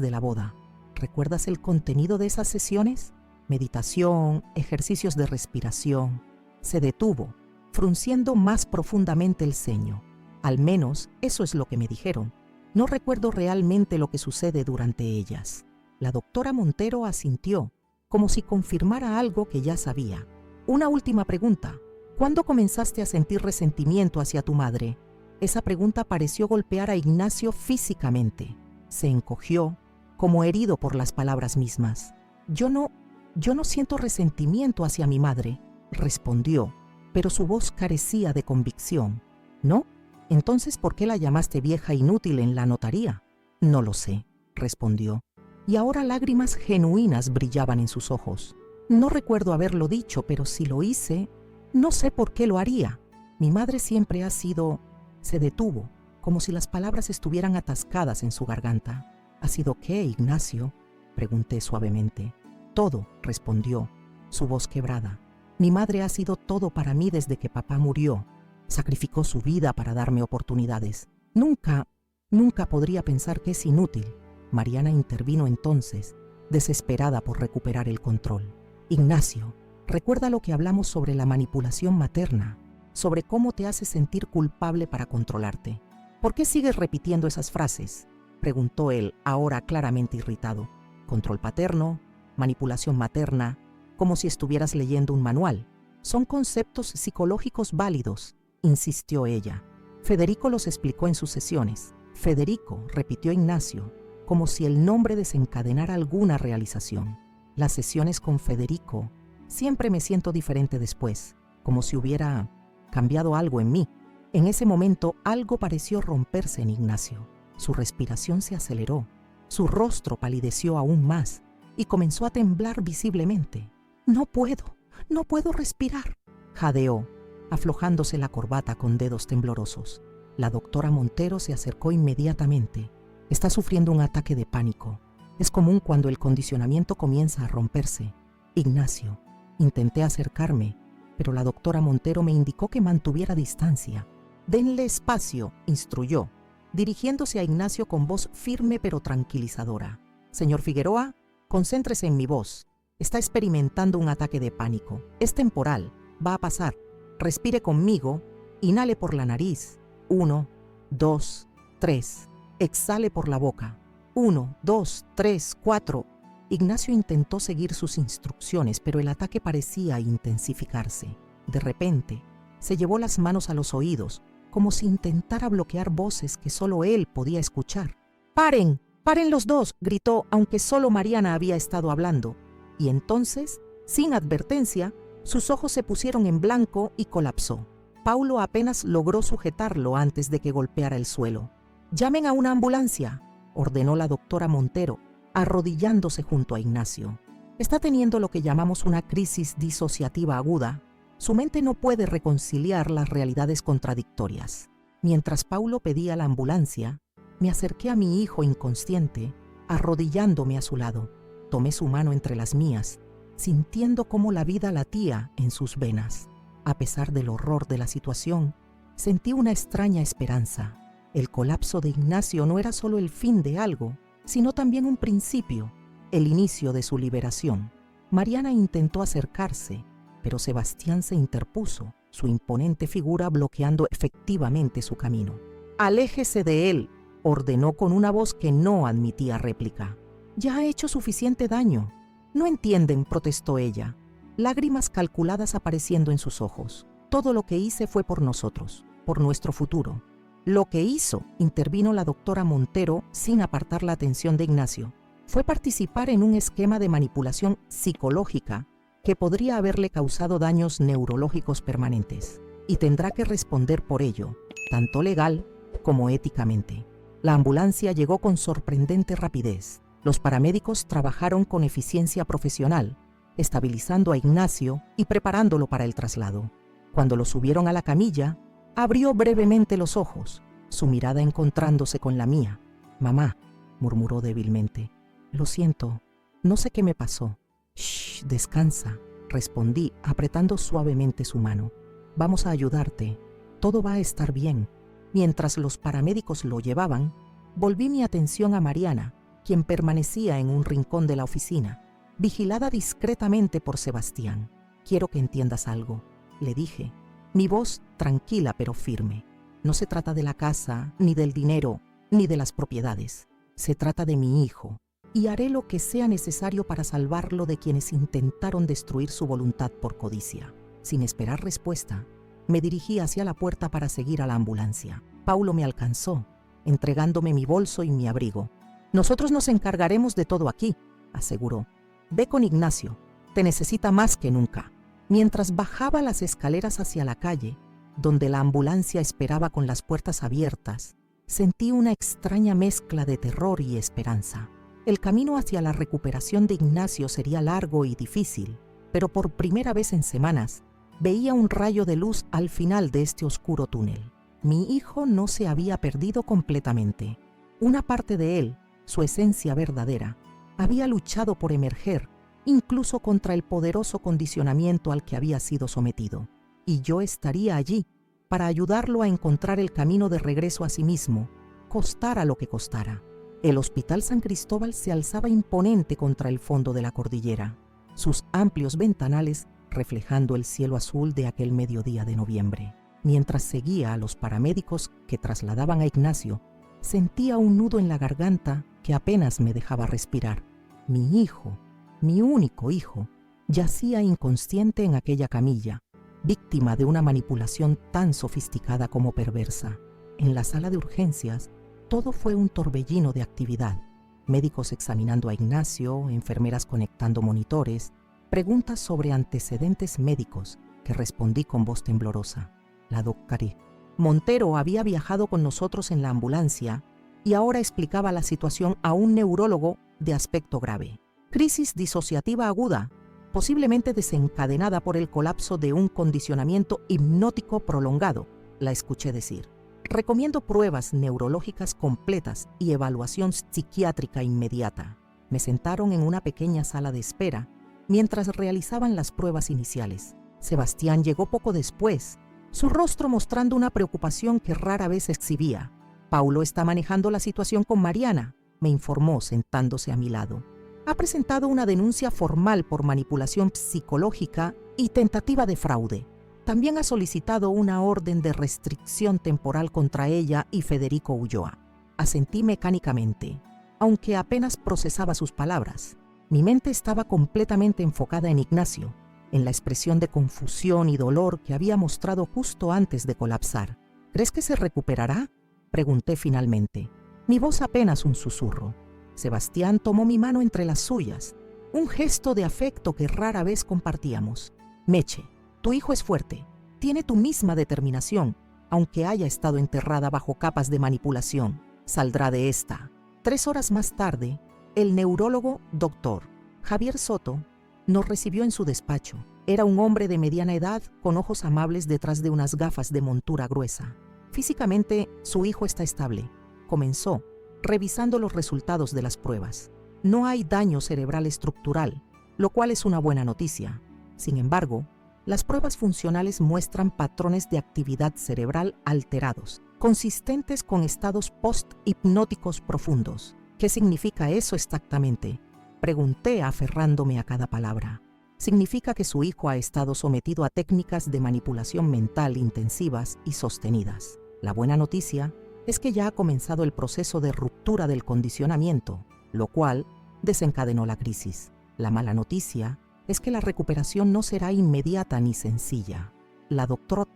de la boda. ¿Recuerdas el contenido de esas sesiones? Meditación, ejercicios de respiración. Se detuvo, frunciendo más profundamente el ceño. Al menos eso es lo que me dijeron. No recuerdo realmente lo que sucede durante ellas. La doctora Montero asintió, como si confirmara algo que ya sabía. Una última pregunta. ¿Cuándo comenzaste a sentir resentimiento hacia tu madre? Esa pregunta pareció golpear a Ignacio físicamente. Se encogió, como herido por las palabras mismas. Yo no siento resentimiento hacia mi madre, respondió, pero su voz carecía de convicción. ¿No? Entonces, ¿por qué la llamaste vieja inútil en la notaría? No lo sé, respondió, y ahora lágrimas genuinas brillaban en sus ojos. No recuerdo haberlo dicho, pero si lo hice, no sé por qué lo haría. Mi madre siempre ha sido... Se detuvo, como si las palabras estuvieran atascadas en su garganta. ¿Ha sido qué, Ignacio?, pregunté suavemente. Todo, respondió, su voz quebrada. Mi madre ha sido todo para mí desde que papá murió. Sacrificó su vida para darme oportunidades. Nunca podría pensar que es inútil. Mariana intervino entonces, desesperada por recuperar el control. Ignacio, recuerda lo que hablamos sobre la manipulación materna, sobre cómo te hace sentir culpable para controlarte. ¿Por qué sigues repitiendo esas frases?, preguntó él, ahora claramente irritado. Control paterno, manipulación materna, como si estuvieras leyendo un manual. Son conceptos psicológicos válidos, insistió ella. Federico los explicó en sus sesiones. Federico, repitió Ignacio, como si el nombre desencadenara alguna realización. Las sesiones con Federico, siempre me siento diferente después, como si hubiera cambiado algo en mí. En ese momento algo pareció romperse en Ignacio. Su respiración se aceleró, su rostro palideció aún más y comenzó a temblar visiblemente. No puedo respirar, jadeó, aflojándose la corbata con dedos temblorosos. La doctora Montero se acercó inmediatamente. Está sufriendo un ataque de pánico. Es común cuando el condicionamiento comienza a romperse. Ignacio, intenté acercarme, pero la doctora Montero me indicó que mantuviera distancia. Denle espacio, instruyó, dirigiéndose a Ignacio con voz firme pero tranquilizadora. Señor Figueroa, concéntrese en mi voz. Está experimentando un ataque de pánico. Es temporal, va a pasar. Respire conmigo, inhale por la nariz. 1, 2, 3. Exhale por la boca. 1, 2, 3, 4. Ignacio intentó seguir sus instrucciones, pero el ataque parecía intensificarse. De repente, se llevó las manos a los oídos, como si intentara bloquear voces que solo él podía escuchar. ¡Paren! ¡Paren los dos!, gritó, aunque solo Mariana había estado hablando. Y entonces, sin advertencia, sus ojos se pusieron en blanco y colapsó. Paulo apenas logró sujetarlo antes de que golpeara el suelo. «Llamen a una ambulancia», ordenó la doctora Montero, arrodillándose junto a Ignacio. Está teniendo lo que llamamos una crisis disociativa aguda. Su mente no puede reconciliar las realidades contradictorias. Mientras Paulo pedía la ambulancia, me acerqué a mi hijo inconsciente, arrodillándome a su lado. Tomé su mano entre las mías, sintiendo cómo la vida latía en sus venas. A pesar del horror de la situación, sentí una extraña esperanza. El colapso de Ignacio no era solo el fin de algo, sino también un principio, el inicio de su liberación. Mariana intentó acercarse, pero Sebastián se interpuso, su imponente figura bloqueando efectivamente su camino. «Aléjese de él», ordenó con una voz que no admitía réplica. «Ya ha hecho suficiente daño». «No entienden», protestó ella, lágrimas calculadas apareciendo en sus ojos. «Todo lo que hice fue por nosotros, por nuestro futuro. Lo que hizo, intervino la doctora Montero sin apartar la atención de Ignacio, fue participar en un esquema de manipulación psicológica que podría haberle causado daños neurológicos permanentes, y tendrá que responder por ello, tanto legal como éticamente. La ambulancia llegó con sorprendente rapidez. Los paramédicos trabajaron con eficiencia profesional, estabilizando a Ignacio y preparándolo para el traslado. Cuando lo subieron a la camilla, abrió brevemente los ojos, su mirada encontrándose con la mía. «Mamá», murmuró débilmente. «Lo siento, no sé qué me pasó». «Shh, descansa», respondí apretando suavemente su mano. «Vamos a ayudarte, todo va a estar bien». Mientras los paramédicos lo llevaban, volví mi atención a Mariana, quien permanecía en un rincón de la oficina, vigilada discretamente por Sebastián. «Quiero que entiendas algo», le dije, mi voz tranquila pero firme. «No se trata de la casa, ni del dinero, ni de las propiedades. Se trata de mi hijo, y haré lo que sea necesario para salvarlo de quienes intentaron destruir su voluntad por codicia». Sin esperar respuesta, me dirigí hacia la puerta para seguir a la ambulancia. Paulo me alcanzó, entregándome mi bolso y mi abrigo. «Nosotros nos encargaremos de todo aquí», aseguró. «Ve con Ignacio, te necesita más que nunca». Mientras bajaba las escaleras hacia la calle, donde la ambulancia esperaba con las puertas abiertas, sentí una extraña mezcla de terror y esperanza. El camino hacia la recuperación de Ignacio sería largo y difícil, pero por primera vez en semanas, veía un rayo de luz al final de este oscuro túnel. Mi hijo no se había perdido completamente. Una parte de él, su esencia verdadera, había luchado por emerger, incluso contra el poderoso condicionamiento al que había sido sometido. Y yo estaría allí para ayudarlo a encontrar el camino de regreso a sí mismo, costara lo que costara. El Hospital San Cristóbal se alzaba imponente contra el fondo de la cordillera, sus amplios ventanales reflejando el cielo azul de aquel mediodía de noviembre. Mientras seguía a los paramédicos que trasladaban a Ignacio, sentía un nudo en la garganta que apenas me dejaba respirar. Mi hijo, mi único hijo, yacía inconsciente en aquella camilla, víctima de una manipulación tan sofisticada como perversa. En la sala de urgencias, todo fue un torbellino de actividad. Médicos examinando a Ignacio, enfermeras conectando monitores, preguntas sobre antecedentes médicos que respondí con voz temblorosa. La doctora Montero había viajado con nosotros en la ambulancia y ahora explicaba la situación a un neurólogo de aspecto grave. Crisis disociativa aguda, posiblemente desencadenada por el colapso de un condicionamiento hipnótico prolongado, la escuché decir. Recomiendo pruebas neurológicas completas y evaluación psiquiátrica inmediata. Me sentaron en una pequeña sala de espera mientras realizaban las pruebas iniciales. Sebastián llegó poco después, su rostro mostrando una preocupación que rara vez exhibía. «Paulo está manejando la situación con Mariana», me informó sentándose a mi lado. «Ha presentado una denuncia formal por manipulación psicológica y tentativa de fraude. También ha solicitado una orden de restricción temporal contra ella y Federico Ulloa». Asentí mecánicamente, aunque apenas procesaba sus palabras. Mi mente estaba completamente enfocada en Ignacio, en la expresión de confusión y dolor que había mostrado justo antes de colapsar. «¿Crees que se recuperará?», pregunté finalmente, mi voz apenas un susurro. Sebastián tomó mi mano entre las suyas, un gesto de afecto que rara vez compartíamos. «Meche, tu hijo es fuerte, tiene tu misma determinación, aunque haya estado enterrada bajo capas de manipulación. Saldrá de esta». 3 horas más tarde, el neurólogo Dr. Javier Soto nos recibió en su despacho. Era un hombre de mediana edad con ojos amables detrás de unas gafas de montura gruesa. «Físicamente, su hijo está estable», comenzó, revisando los resultados de las pruebas. «No hay daño cerebral estructural, lo cual es una buena noticia. Sin embargo, las pruebas funcionales muestran patrones de actividad cerebral alterados, consistentes con estados post-hipnóticos profundos». «¿Qué significa eso exactamente?», pregunté aferrándome a cada palabra. «Significa que su hijo ha estado sometido a técnicas de manipulación mental intensivas y sostenidas. La buena noticia es que ya ha comenzado el proceso de ruptura del condicionamiento, lo cual desencadenó la crisis. La mala noticia es que la recuperación no será inmediata ni sencilla». La doctora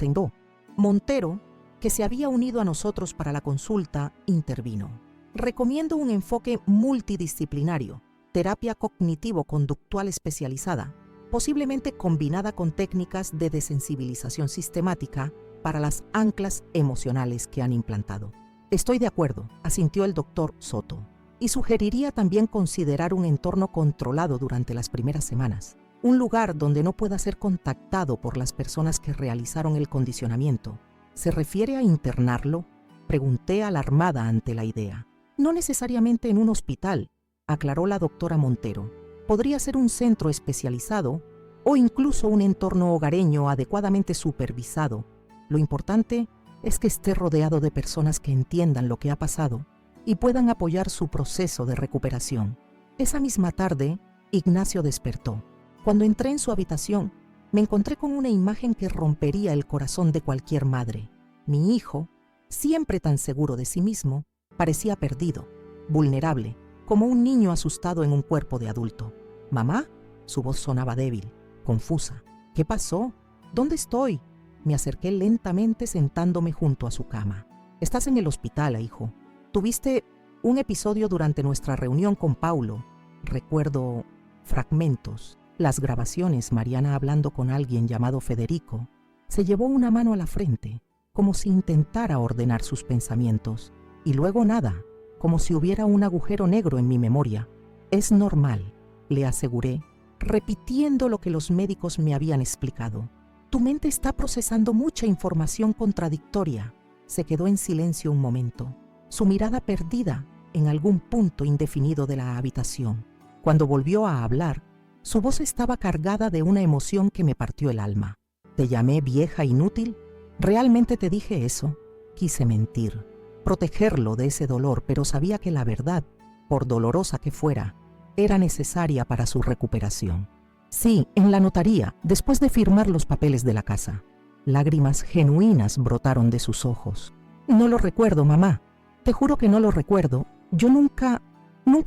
Montero, que se había unido a nosotros para la consulta, intervino. Recomiendo un enfoque multidisciplinario, terapia cognitivo-conductual especializada, posiblemente combinada con técnicas de desensibilización sistemática para las anclas emocionales que han implantado. Estoy de acuerdo, asintió el doctor Soto, y sugeriría también considerar un entorno controlado durante las primeras semanas, un lugar donde no pueda ser contactado por las personas que realizaron el condicionamiento. ¿Se refiere a internarlo?, pregunté alarmada ante la idea. No necesariamente en un hospital, aclaró la doctora Montero. Podría ser un centro especializado o incluso un entorno hogareño adecuadamente supervisado. Lo importante es que esté rodeado de personas que entiendan lo que ha pasado y puedan apoyar su proceso de recuperación. Esa misma tarde, Ignacio despertó. Cuando entré en su habitación, me encontré con una imagen que rompería el corazón de cualquier madre. Mi hijo, siempre tan seguro de sí mismo, parecía perdido, vulnerable, como un niño asustado en un cuerpo de adulto. «¿Mamá?», su voz sonaba débil, confusa. «¿Qué pasó? ¿Dónde estoy?». Me acerqué lentamente sentándome junto a su cama. «Estás en el hospital, hijo. Tuviste un episodio durante nuestra reunión con Paulo. Recuerdo fragmentos, las grabaciones, Mariana hablando con alguien llamado Federico». Se llevó una mano a la frente, como si intentara ordenar sus pensamientos, y luego nada, como si hubiera un agujero negro en mi memoria. «Es normal», le aseguré, repitiendo lo que los médicos me habían explicado. «Tu mente está procesando mucha información contradictoria». Se quedó en silencio un momento, su mirada perdida en algún punto indefinido de la habitación. Cuando volvió a hablar, su voz estaba cargada de una emoción que me partió el alma. «¿Te llamé vieja inútil? ¿Realmente te dije eso?» Quise mentir, protegerlo de ese dolor, pero sabía que la verdad, por dolorosa que fuera, era necesaria para su recuperación. «Sí, en la notaría, después de firmar los papeles de la casa». Lágrimas genuinas brotaron de sus ojos. «No lo recuerdo, mamá. Te juro que no lo recuerdo. Yo nunca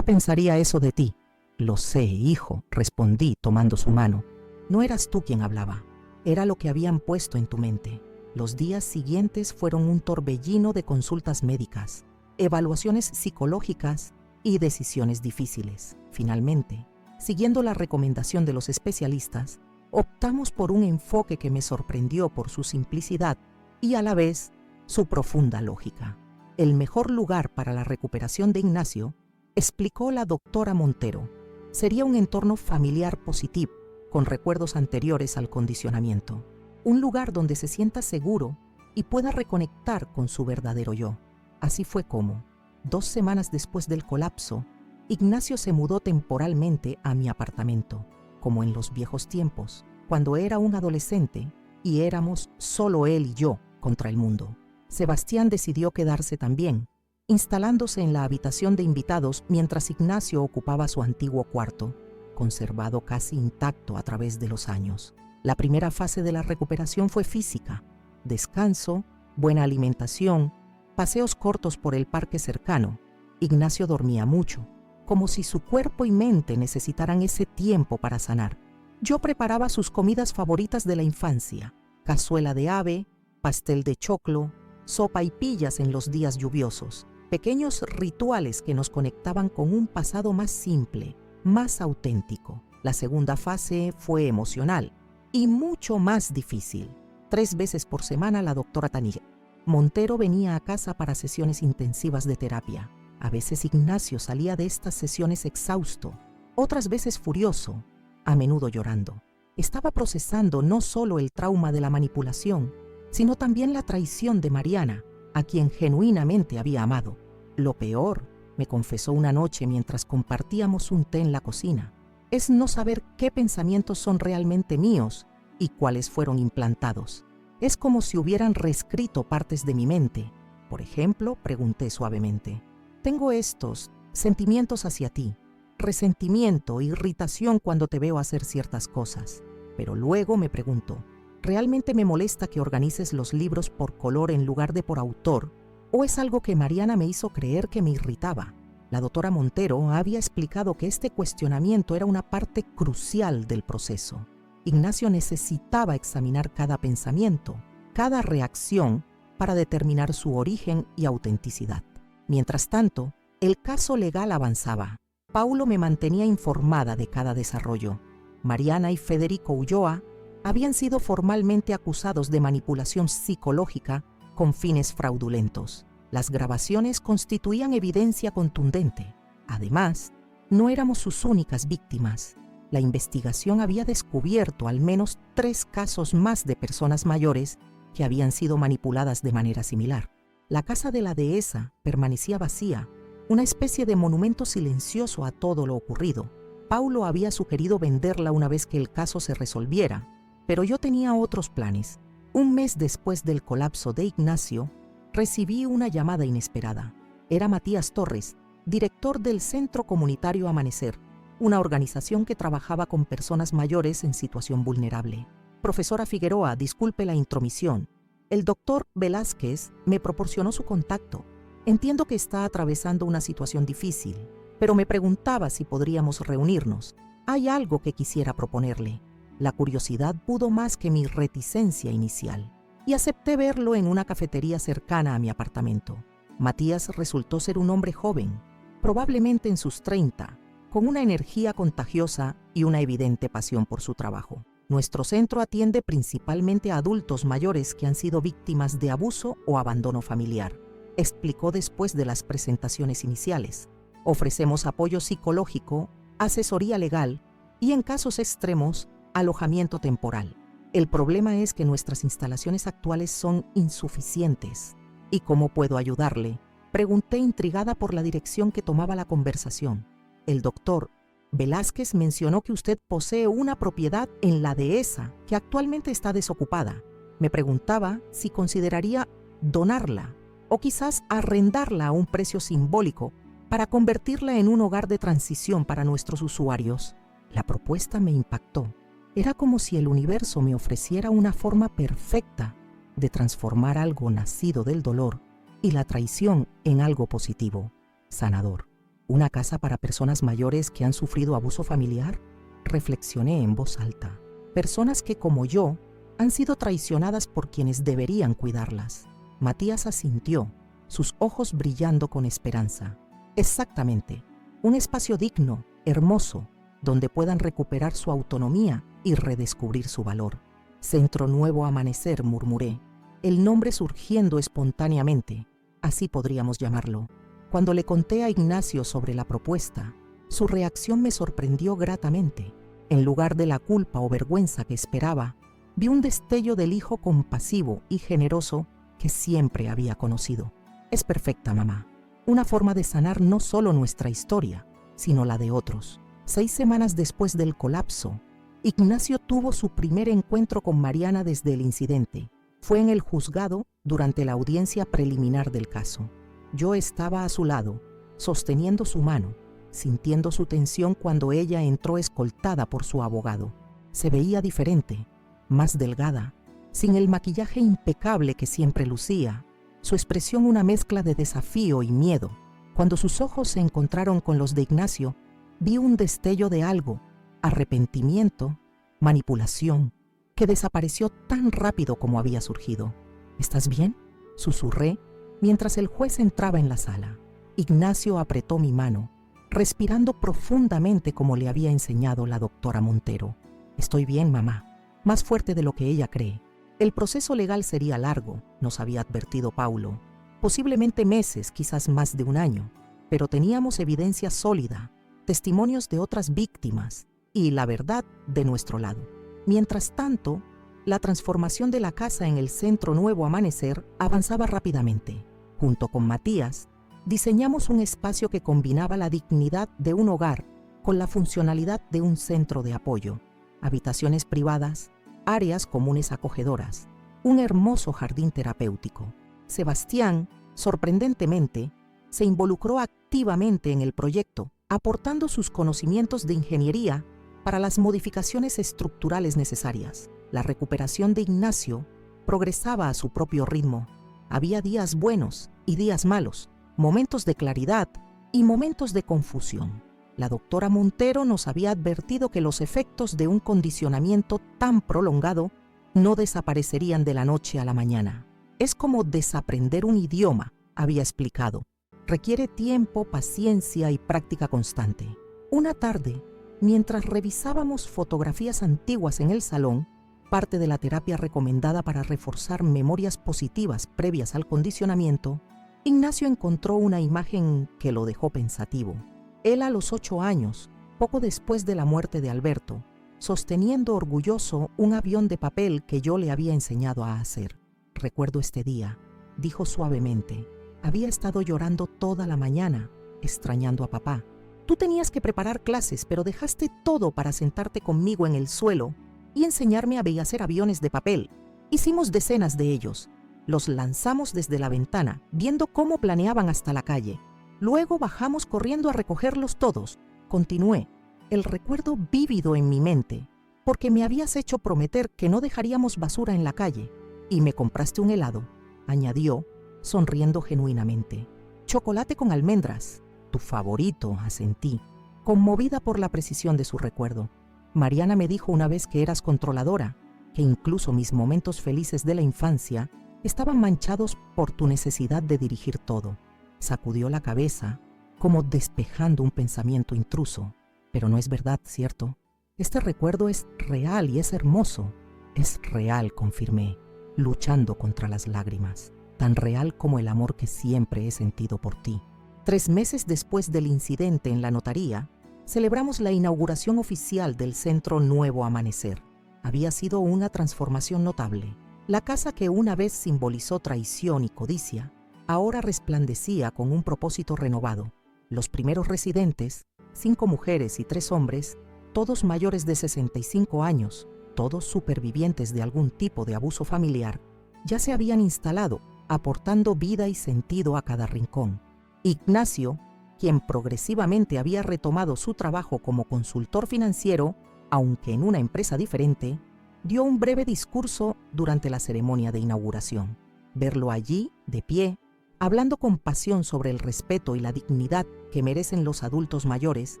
pensaría eso de ti». «Lo sé, hijo», respondí tomando su mano. «No eras tú quien hablaba. Era lo que habían puesto en tu mente». Los días siguientes fueron un torbellino de consultas médicas, evaluaciones psicológicas y decisiones difíciles. Finalmente, siguiendo la recomendación de los especialistas, optamos por un enfoque que me sorprendió por su simplicidad y a la vez su profunda lógica. El mejor lugar para la recuperación de Ignacio, explicó la doctora Montero, sería un entorno familiar positivo, con recuerdos anteriores al condicionamiento. Un lugar donde se sienta seguro y pueda reconectar con su verdadero yo. Así fue como, 2 semanas después del colapso, Ignacio se mudó temporalmente a mi apartamento, como en los viejos tiempos, cuando era un adolescente y éramos solo él y yo contra el mundo. Sebastián decidió quedarse también, instalándose en la habitación de invitados mientras Ignacio ocupaba su antiguo cuarto, conservado casi intacto a través de los años. La primera fase de la recuperación fue física: descanso, buena alimentación, paseos cortos por el parque cercano. Ignacio dormía mucho, como si su cuerpo y mente necesitaran ese tiempo para sanar. Yo preparaba sus comidas favoritas de la infancia: cazuela de ave, pastel de choclo, sopa y pillas en los días lluviosos. Pequeños rituales que nos conectaban con un pasado más simple, más auténtico. La segunda fase fue emocional y mucho más difícil. 3 veces por semana la doctora Tanilla Montero venía a casa para sesiones intensivas de terapia. A veces Ignacio salía de estas sesiones exhausto, otras veces furioso, a menudo llorando. Estaba procesando no solo el trauma de la manipulación, sino también la traición de Mariana, a quien genuinamente había amado. «Lo peor», me confesó una noche mientras compartíamos un té en la cocina, «es no saber qué pensamientos son realmente míos y cuáles fueron implantados. Es como si hubieran reescrito partes de mi mente». «Por ejemplo», pregunté suavemente. «Tengo estos sentimientos hacia ti, resentimiento, irritación cuando te veo hacer ciertas cosas». Pero luego me preguntó, ¿realmente me molesta que organices los libros por color en lugar de por autor? ¿O es algo que Mariana me hizo creer que me irritaba? La doctora Montero había explicado que este cuestionamiento era una parte crucial del proceso. Ignacio necesitaba examinar cada pensamiento, cada reacción, para determinar su origen y autenticidad. Mientras tanto, el caso legal avanzaba. Paulo me mantenía informada de cada desarrollo. Mariana y Federico Ulloa habían sido formalmente acusados de manipulación psicológica con fines fraudulentos. Las grabaciones constituían evidencia contundente. Además, no éramos sus únicas víctimas. La investigación había descubierto al menos 3 casos más de personas mayores que habían sido manipuladas de manera similar. La casa de la dehesa permanecía vacía, una especie de monumento silencioso a todo lo ocurrido. Paulo había sugerido venderla una vez que el caso se resolviera, pero yo tenía otros planes. Un mes después del colapso de Ignacio, recibí una llamada inesperada. Era Matías Torres, director del Centro Comunitario Amanecer, una organización que trabajaba con personas mayores en situación vulnerable. Profesora Figueroa, disculpe la intromisión. El doctor Velázquez me proporcionó su contacto. Entiendo que está atravesando una situación difícil, pero me preguntaba si podríamos reunirnos. Hay algo que quisiera proponerle. La curiosidad pudo más que mi reticencia inicial, y acepté verlo en una cafetería cercana a mi apartamento. Matías resultó ser un hombre joven, probablemente en sus 30, con una energía contagiosa y una evidente pasión por su trabajo. Nuestro centro atiende principalmente a adultos mayores que han sido víctimas de abuso o abandono familiar, explicó después de las presentaciones iniciales. Ofrecemos apoyo psicológico, asesoría legal y, en casos extremos, alojamiento temporal. El problema es que nuestras instalaciones actuales son insuficientes. ¿Y cómo puedo ayudarle?, pregunté intrigada por la dirección que tomaba la conversación. El doctor Velázquez mencionó que usted posee una propiedad en la dehesa que actualmente está desocupada. Me preguntaba si consideraría donarla o quizás arrendarla a un precio simbólico para convertirla en un hogar de transición para nuestros usuarios. La propuesta me impactó. Era como si el universo me ofreciera una forma perfecta de transformar algo nacido del dolor y la traición en algo positivo, sanador. ¿Una casa para personas mayores que han sufrido abuso familiar? Reflexioné en voz alta. Personas que, como yo, han sido traicionadas por quienes deberían cuidarlas. Matías asintió, sus ojos brillando con esperanza. Exactamente, un espacio digno, hermoso, donde puedan recuperar su autonomía y redescubrir su valor. Centro Nuevo Amanecer, murmuré, el nombre surgiendo espontáneamente, así podríamos llamarlo. Cuando le conté a Ignacio sobre la propuesta, su reacción me sorprendió gratamente. En lugar de la culpa o vergüenza que esperaba, vi un destello del hijo compasivo y generoso que siempre había conocido. Es perfecta, mamá. Una forma de sanar no solo nuestra historia, sino la de otros. 6 semanas después del colapso, Ignacio tuvo su primer encuentro con Mariana desde el incidente. Fue en el juzgado durante la audiencia preliminar del caso. Yo estaba a su lado, sosteniendo su mano, sintiendo su tensión cuando ella entró escoltada por su abogado. Se veía diferente, más delgada, sin el maquillaje impecable que siempre lucía, su expresión una mezcla de desafío y miedo. Cuando sus ojos se encontraron con los de Ignacio, vi un destello de algo, arrepentimiento, manipulación, que desapareció tan rápido como había surgido. ¿Estás bien?, susurré mientras el juez entraba en la sala. Ignacio apretó mi mano, respirando profundamente como le había enseñado la doctora Montero. Estoy bien, mamá, más fuerte de lo que ella cree. El proceso legal sería largo, nos había advertido Paulo. Posiblemente meses, quizás más de un año, pero teníamos evidencia sólida, testimonios de otras víctimas y la verdad de nuestro lado. Mientras tanto, la transformación de la casa en el Centro Nuevo Amanecer avanzaba rápidamente. Junto con Matías, diseñamos un espacio que combinaba la dignidad de un hogar con la funcionalidad de un centro de apoyo. Habitaciones privadas, áreas comunes acogedoras, un hermoso jardín terapéutico. Sebastián, sorprendentemente, se involucró activamente en el proyecto, aportando sus conocimientos de ingeniería para las modificaciones estructurales necesarias. La recuperación de Ignacio progresaba a su propio ritmo. Había días buenos y días malos, momentos de claridad y momentos de confusión. La doctora Montero nos había advertido que los efectos de un condicionamiento tan prolongado no desaparecerían de la noche a la mañana. Es como desaprender un idioma, había explicado. Requiere tiempo, paciencia y práctica constante. Una tarde, mientras revisábamos fotografías antiguas en el salón, parte de la terapia recomendada para reforzar memorias positivas previas al condicionamiento, Ignacio encontró una imagen que lo dejó pensativo. Él a los 8 años, poco después de la muerte de Alberto, sosteniendo orgulloso un avión de papel que yo le había enseñado a hacer. Recuerdo este día, dijo suavemente. Había estado llorando toda la mañana, extrañando a papá. Tú tenías que preparar clases, pero dejaste todo para sentarte conmigo en el suelo y enseñarme a hacer aviones de papel. Hicimos decenas de ellos. Los lanzamos desde la ventana, viendo cómo planeaban hasta la calle. Luego bajamos corriendo a recogerlos todos. Continué, el recuerdo vívido en mi mente, porque me habías hecho prometer que no dejaríamos basura en la calle. Y me compraste un helado, añadió, sonriendo genuinamente. Chocolate con almendras, tu favorito, asentí, conmovida por la precisión de su recuerdo. Mariana me dijo una vez que eras controladora, que incluso mis momentos felices de la infancia estaban manchados por tu necesidad de dirigir todo. Sacudió la cabeza, como despejando un pensamiento intruso. Pero no es verdad, ¿cierto? Este recuerdo es real y es hermoso. Es real, confirmé, luchando contra las lágrimas. Tan real como el amor que siempre he sentido por ti. 3 meses después del incidente en la notaría, celebramos la inauguración oficial del Centro Nuevo Amanecer. Había sido una transformación notable. La casa que una vez simbolizó traición y codicia, ahora resplandecía con un propósito renovado. Los primeros residentes, 5 mujeres y 3 hombres, todos mayores de 65 años, todos supervivientes de algún tipo de abuso familiar, ya se habían instalado, aportando vida y sentido a cada rincón. Ignacio, quien progresivamente había retomado su trabajo como consultor financiero, aunque en una empresa diferente, dio un breve discurso durante la ceremonia de inauguración. Verlo allí, de pie, hablando con pasión sobre el respeto y la dignidad que merecen los adultos mayores,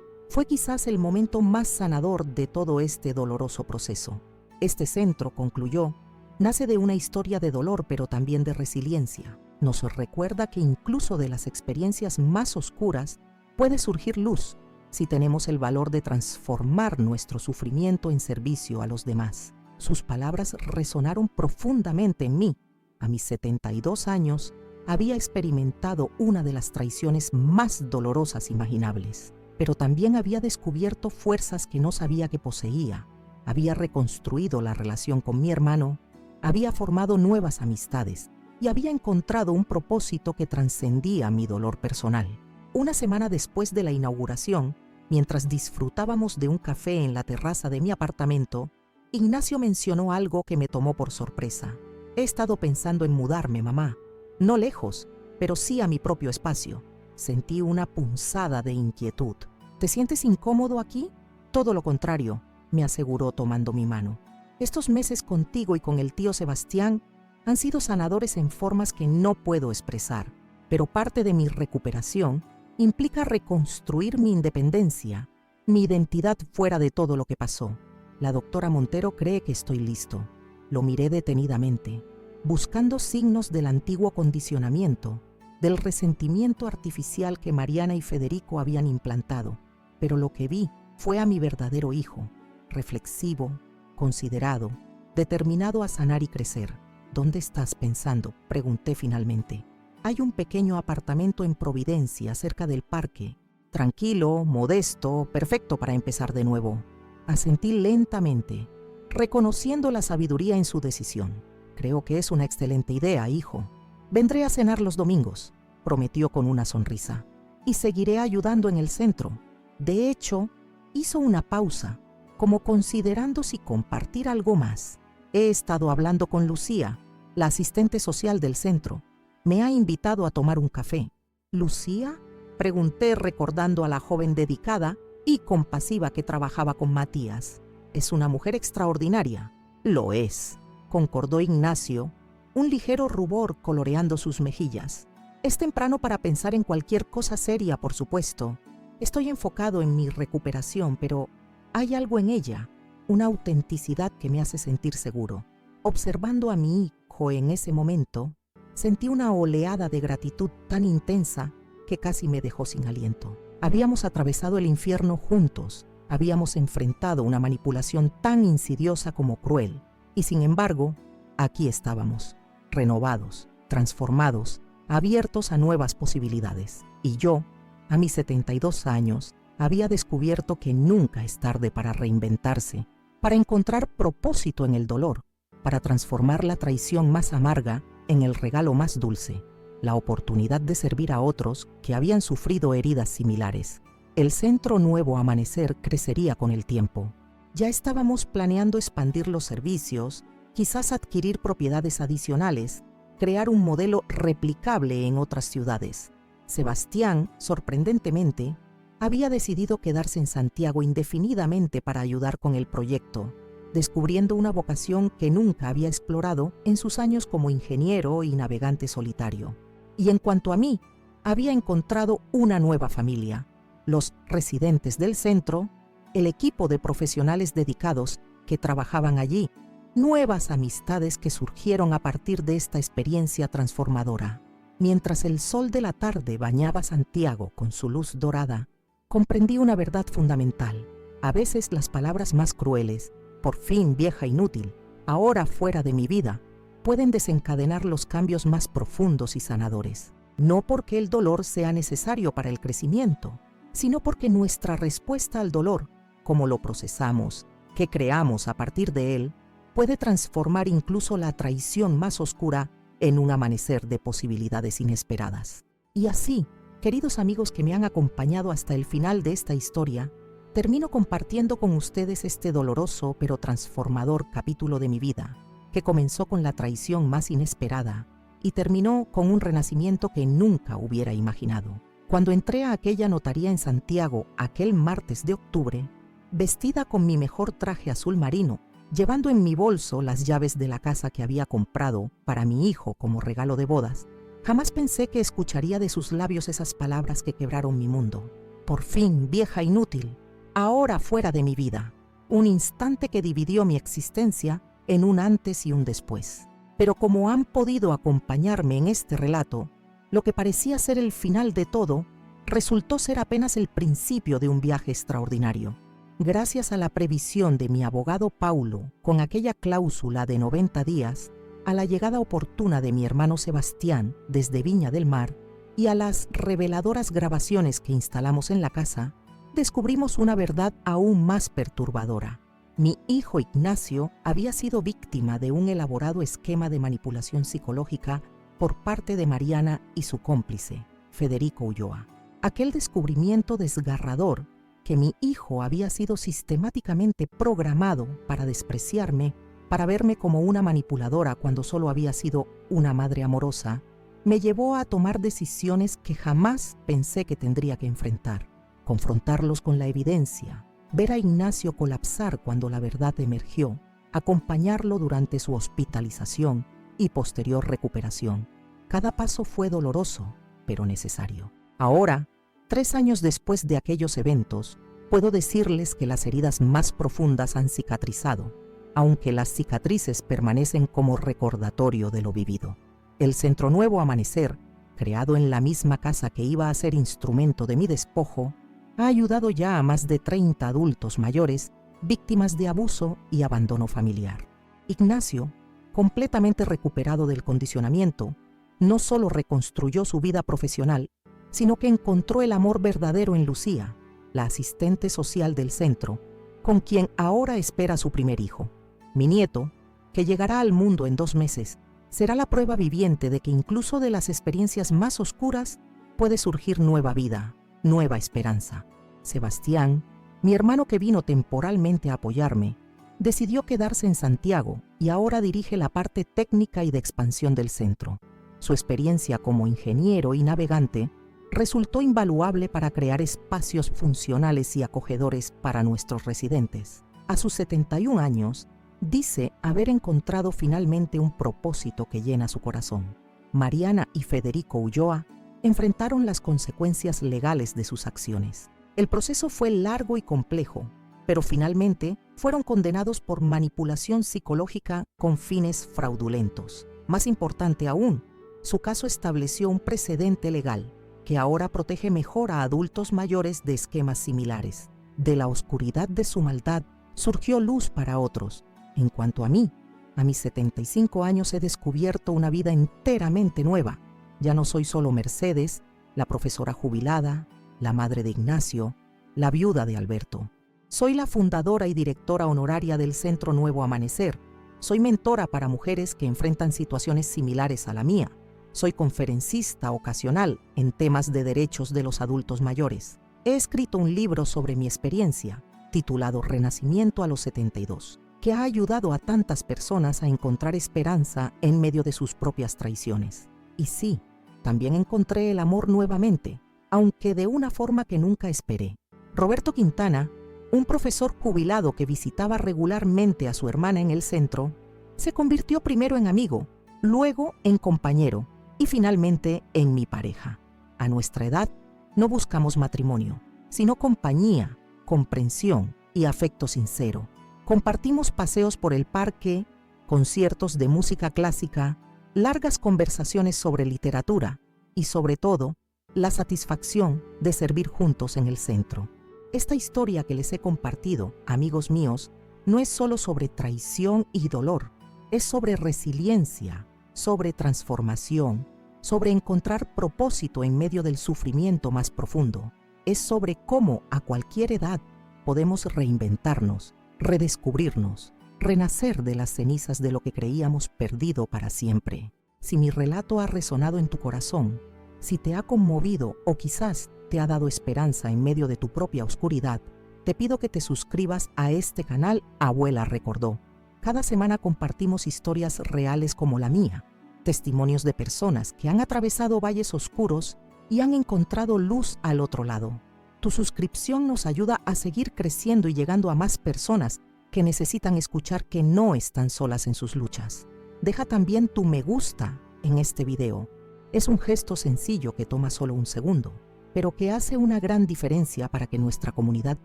fue quizás el momento más sanador de todo este doloroso proceso. Este centro, concluyó, nace de una historia de dolor pero también de resiliencia. Nos recuerda que incluso de las experiencias más oscuras puede surgir luz si tenemos el valor de transformar nuestro sufrimiento en servicio a los demás. Sus palabras resonaron profundamente en mí. A mis 72 años, había experimentado una de las traiciones más dolorosas imaginables, pero también había descubierto fuerzas que no sabía que poseía. Había reconstruido la relación con mi hermano, había formado nuevas amistades y había encontrado un propósito que trascendía mi dolor personal. Una semana después de la inauguración, mientras disfrutábamos de un café en la terraza de mi apartamento, Ignacio mencionó algo que me tomó por sorpresa. He estado pensando en mudarme, mamá. No lejos, pero sí a mi propio espacio. Sentí una punzada de inquietud. ¿Te sientes incómodo aquí? Todo lo contrario, me aseguró tomando mi mano. Estos meses contigo y con el tío Sebastián han sido sanadores en formas que no puedo expresar, pero parte de mi recuperación implica reconstruir mi independencia, mi identidad fuera de todo lo que pasó. La doctora Montero cree que estoy listo. Lo miré detenidamente, buscando signos del antiguo condicionamiento, del resentimiento artificial que Mariana y Federico habían implantado. Pero lo que vi fue a mi verdadero hijo, reflexivo, considerado, determinado a sanar y crecer. ¿Dónde estás pensando?, pregunté finalmente. Hay un pequeño apartamento en Providencia, cerca del parque. Tranquilo, modesto, perfecto para empezar de nuevo. Asentí lentamente, reconociendo la sabiduría en su decisión. Creo que es una excelente idea, hijo. Vendré a cenar los domingos, prometió con una sonrisa. Y seguiré ayudando en el centro. De hecho, hizo una pausa, como considerando si compartir algo más. He estado hablando con Lucía, la asistente social del centro. Me ha invitado a tomar un café. ¿Lucía?, pregunté recordando a la joven dedicada y compasiva que trabajaba con Matías. Es una mujer extraordinaria. Lo es, concordó Ignacio, un ligero rubor coloreando sus mejillas. Es temprano para pensar en cualquier cosa seria, por supuesto. Estoy enfocado en mi recuperación, pero hay algo en ella, una autenticidad que me hace sentir seguro. Observando a mi hijo en ese momento, Sentí una oleada de gratitud tan intensa que casi me dejó sin aliento. Habíamos atravesado el infierno juntos, habíamos enfrentado una manipulación tan insidiosa como cruel, y sin embargo, aquí estábamos, renovados, transformados, abiertos a nuevas posibilidades. Y yo, a mis 72 años, había descubierto que nunca es tarde para reinventarse, para encontrar propósito en el dolor, para transformar la traición más amarga en el regalo más dulce, la oportunidad de servir a otros que habían sufrido heridas similares. El Centro Nuevo Amanecer crecería con el tiempo. Ya estábamos planeando expandir los servicios, quizás adquirir propiedades adicionales, crear un modelo replicable en otras ciudades. Sebastián, sorprendentemente, había decidido quedarse en Santiago indefinidamente para ayudar con el proyecto, descubriendo una vocación que nunca había explorado en sus años como ingeniero y navegante solitario. Y en cuanto a mí, había encontrado una nueva familia, los residentes del centro, el equipo de profesionales dedicados que trabajaban allí, nuevas amistades que surgieron a partir de esta experiencia transformadora. Mientras el sol de la tarde bañaba Santiago con su luz dorada, comprendí una verdad fundamental. A veces las palabras más crueles, por fin vieja inútil, ahora fuera de mi vida, pueden desencadenar los cambios más profundos y sanadores. No porque el dolor sea necesario para el crecimiento, sino porque nuestra respuesta al dolor, como lo procesamos, qué creamos a partir de él, puede transformar incluso la traición más oscura en un amanecer de posibilidades inesperadas. Y así, queridos amigos que me han acompañado hasta el final de esta historia, termino compartiendo con ustedes este doloroso pero transformador capítulo de mi vida, que comenzó con la traición más inesperada y terminó con un renacimiento que nunca hubiera imaginado. Cuando entré a aquella notaría en Santiago aquel martes de octubre, vestida con mi mejor traje azul marino, llevando en mi bolso las llaves de la casa que había comprado para mi hijo como regalo de bodas, jamás pensé que escucharía de sus labios esas palabras que quebraron mi mundo. Por fin, vieja inútil, ahora fuera de mi vida. Un instante que dividió mi existencia en un antes y un después. Pero como han podido acompañarme en este relato, lo que parecía ser el final de todo, resultó ser apenas el principio de un viaje extraordinario. Gracias a la previsión de mi abogado Paulo, con aquella cláusula de 90 días, a la llegada oportuna de mi hermano Sebastián desde Viña del Mar y a las reveladoras grabaciones que instalamos en la casa, descubrimos una verdad aún más perturbadora. Mi hijo Ignacio había sido víctima de un elaborado esquema de manipulación psicológica por parte de Mariana y su cómplice, Federico Ulloa. Aquel descubrimiento desgarrador que mi hijo había sido sistemáticamente programado para despreciarme, para verme como una manipuladora cuando solo había sido una madre amorosa, me llevó a tomar decisiones que jamás pensé que tendría que enfrentar. Confrontarlos con la evidencia, ver a Ignacio colapsar cuando la verdad emergió, acompañarlo durante su hospitalización y posterior recuperación. Cada paso fue doloroso, pero necesario. Ahora, 3 años después de aquellos eventos, puedo decirles que las heridas más profundas han cicatrizado, aunque las cicatrices permanecen como recordatorio de lo vivido. El Centro Nuevo Amanecer, creado en la misma casa que iba a ser instrumento de mi despojo, ha ayudado ya a más de 30 adultos mayores víctimas de abuso y abandono familiar. Ignacio, completamente recuperado del condicionamiento, no solo reconstruyó su vida profesional, sino que encontró el amor verdadero en Lucía, la asistente social del centro, con quien ahora espera su primer hijo. Mi nieto, que llegará al mundo en 2 meses, será la prueba viviente de que incluso de las experiencias más oscuras puede surgir nueva vida, nueva esperanza. Sebastián, mi hermano que vino temporalmente a apoyarme, decidió quedarse en Santiago y ahora dirige la parte técnica y de expansión del centro. Su experiencia como ingeniero y navegante resultó invaluable para crear espacios funcionales y acogedores para nuestros residentes. A sus 71 años, dice haber encontrado finalmente un propósito que llena su corazón. Mariana y Federico Ulloa enfrentaron las consecuencias legales de sus acciones. El proceso fue largo y complejo, pero finalmente fueron condenados por manipulación psicológica con fines fraudulentos. Más importante aún, Su caso estableció un precedente legal que ahora protege mejor a adultos mayores de esquemas similares. De la oscuridad de su maldad surgió luz para otros. En cuanto a mí, a mis 75 años he descubierto una vida enteramente nueva. Ya no soy solo Mercedes, la profesora jubilada, la madre de Ignacio, la viuda de Alberto. Soy la fundadora y directora honoraria del Centro Nuevo Amanecer. Soy mentora para mujeres que enfrentan situaciones similares a la mía. Soy conferencista ocasional en temas de derechos de los adultos mayores. He escrito un libro sobre mi experiencia, titulado Renacimiento a los 72, que ha ayudado a tantas personas a encontrar esperanza en medio de sus propias traiciones. Y sí, también encontré el amor nuevamente, aunque de una forma que nunca esperé. Roberto Quintana, un profesor jubilado que visitaba regularmente a su hermana en el centro, se convirtió primero en amigo, luego en compañero y finalmente en mi pareja. A nuestra edad, no buscamos matrimonio, sino compañía, comprensión y afecto sincero. Compartimos paseos por el parque, conciertos de música clásica, largas conversaciones sobre literatura y, sobre todo, la satisfacción de servir juntos en el centro. Esta historia que les he compartido, amigos míos, no es solo sobre traición y dolor, es sobre resiliencia, sobre transformación, sobre encontrar propósito en medio del sufrimiento más profundo. Es sobre cómo a cualquier edad podemos reinventarnos, redescubrirnos, renacer de las cenizas de lo que creíamos perdido para siempre. Si mi relato ha resonado en tu corazón, si te ha conmovido o quizás te ha dado esperanza en medio de tu propia oscuridad, te pido que te suscribas a este canal Abuela Recordó. Cada semana compartimos historias reales como la mía, testimonios de personas que han atravesado valles oscuros y han encontrado luz al otro lado. Tu suscripción nos ayuda a seguir creciendo y llegando a más personas que necesitan escuchar que no están solas en sus luchas. Deja también tu me gusta en este video. Es un gesto sencillo que toma solo un segundo, pero que hace una gran diferencia para que nuestra comunidad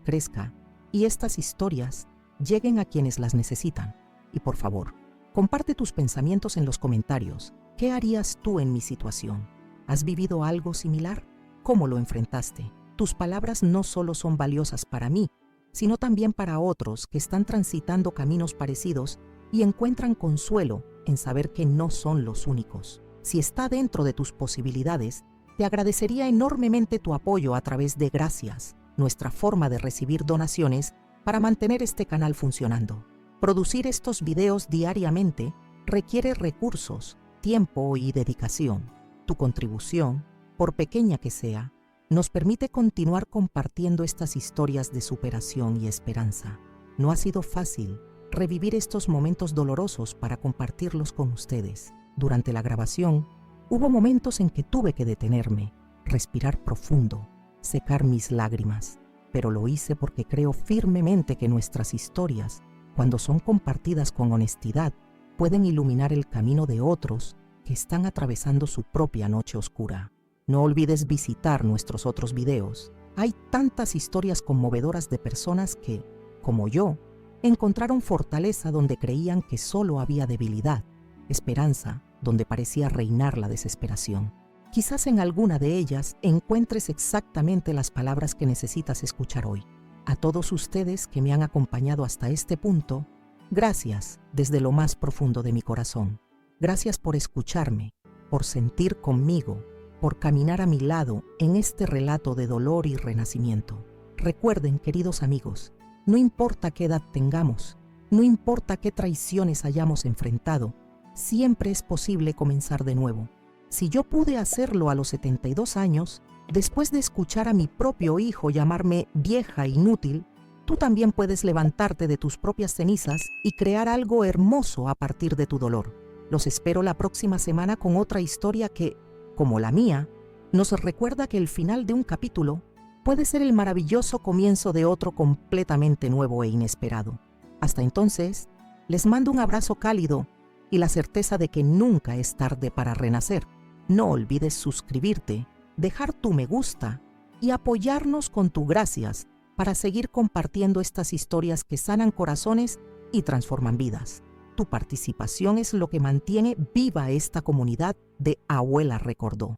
crezca y estas historias lleguen a quienes las necesitan. Y por favor, comparte tus pensamientos en los comentarios. ¿Qué harías tú en mi situación? ¿Has vivido algo similar? ¿Cómo lo enfrentaste? Tus palabras no solo son valiosas para mí, sino también para otros que están transitando caminos parecidos y encuentran consuelo en saber que no son los únicos. Si está dentro de tus posibilidades, te agradecería enormemente tu apoyo a través de Gracias, nuestra forma de recibir donaciones para mantener este canal funcionando. Producir estos videos diariamente requiere recursos, tiempo y dedicación. Tu contribución, por pequeña que sea, nos permite continuar compartiendo estas historias de superación y esperanza. No ha sido fácil revivir estos momentos dolorosos para compartirlos con ustedes. Durante la grabación, hubo momentos en que tuve que detenerme, respirar profundo, secar mis lágrimas, pero lo hice porque creo firmemente que nuestras historias, cuando son compartidas con honestidad, pueden iluminar el camino de otros que están atravesando su propia noche oscura. No olvides visitar nuestros otros videos. Hay tantas historias conmovedoras de personas que, como yo, encontraron fortaleza donde creían que solo había debilidad, esperanza donde parecía reinar la desesperación. Quizás en alguna de ellas encuentres exactamente las palabras que necesitas escuchar hoy. A todos ustedes que me han acompañado hasta este punto, gracias desde lo más profundo de mi corazón. Gracias por escucharme, por sentir conmigo, por caminar a mi lado en este relato de dolor y renacimiento. Recuerden, queridos amigos, no importa qué edad tengamos, no importa qué traiciones hayamos enfrentado, siempre es posible comenzar de nuevo. Si yo pude hacerlo a los 72 años, después de escuchar a mi propio hijo llamarme vieja e inútil, tú también puedes levantarte de tus propias cenizas y crear algo hermoso a partir de tu dolor. Los espero la próxima semana con otra historia que, como la mía, nos recuerda que el final de un capítulo puede ser el maravilloso comienzo de otro completamente nuevo e inesperado. Hasta entonces, les mando un abrazo cálido y la certeza de que nunca es tarde para renacer. No olvides suscribirte, dejar tu me gusta y apoyarnos con tu gracias para seguir compartiendo estas historias que sanan corazones y transforman vidas. Tu participación es lo que mantiene viva esta comunidad de Abuela Recordó.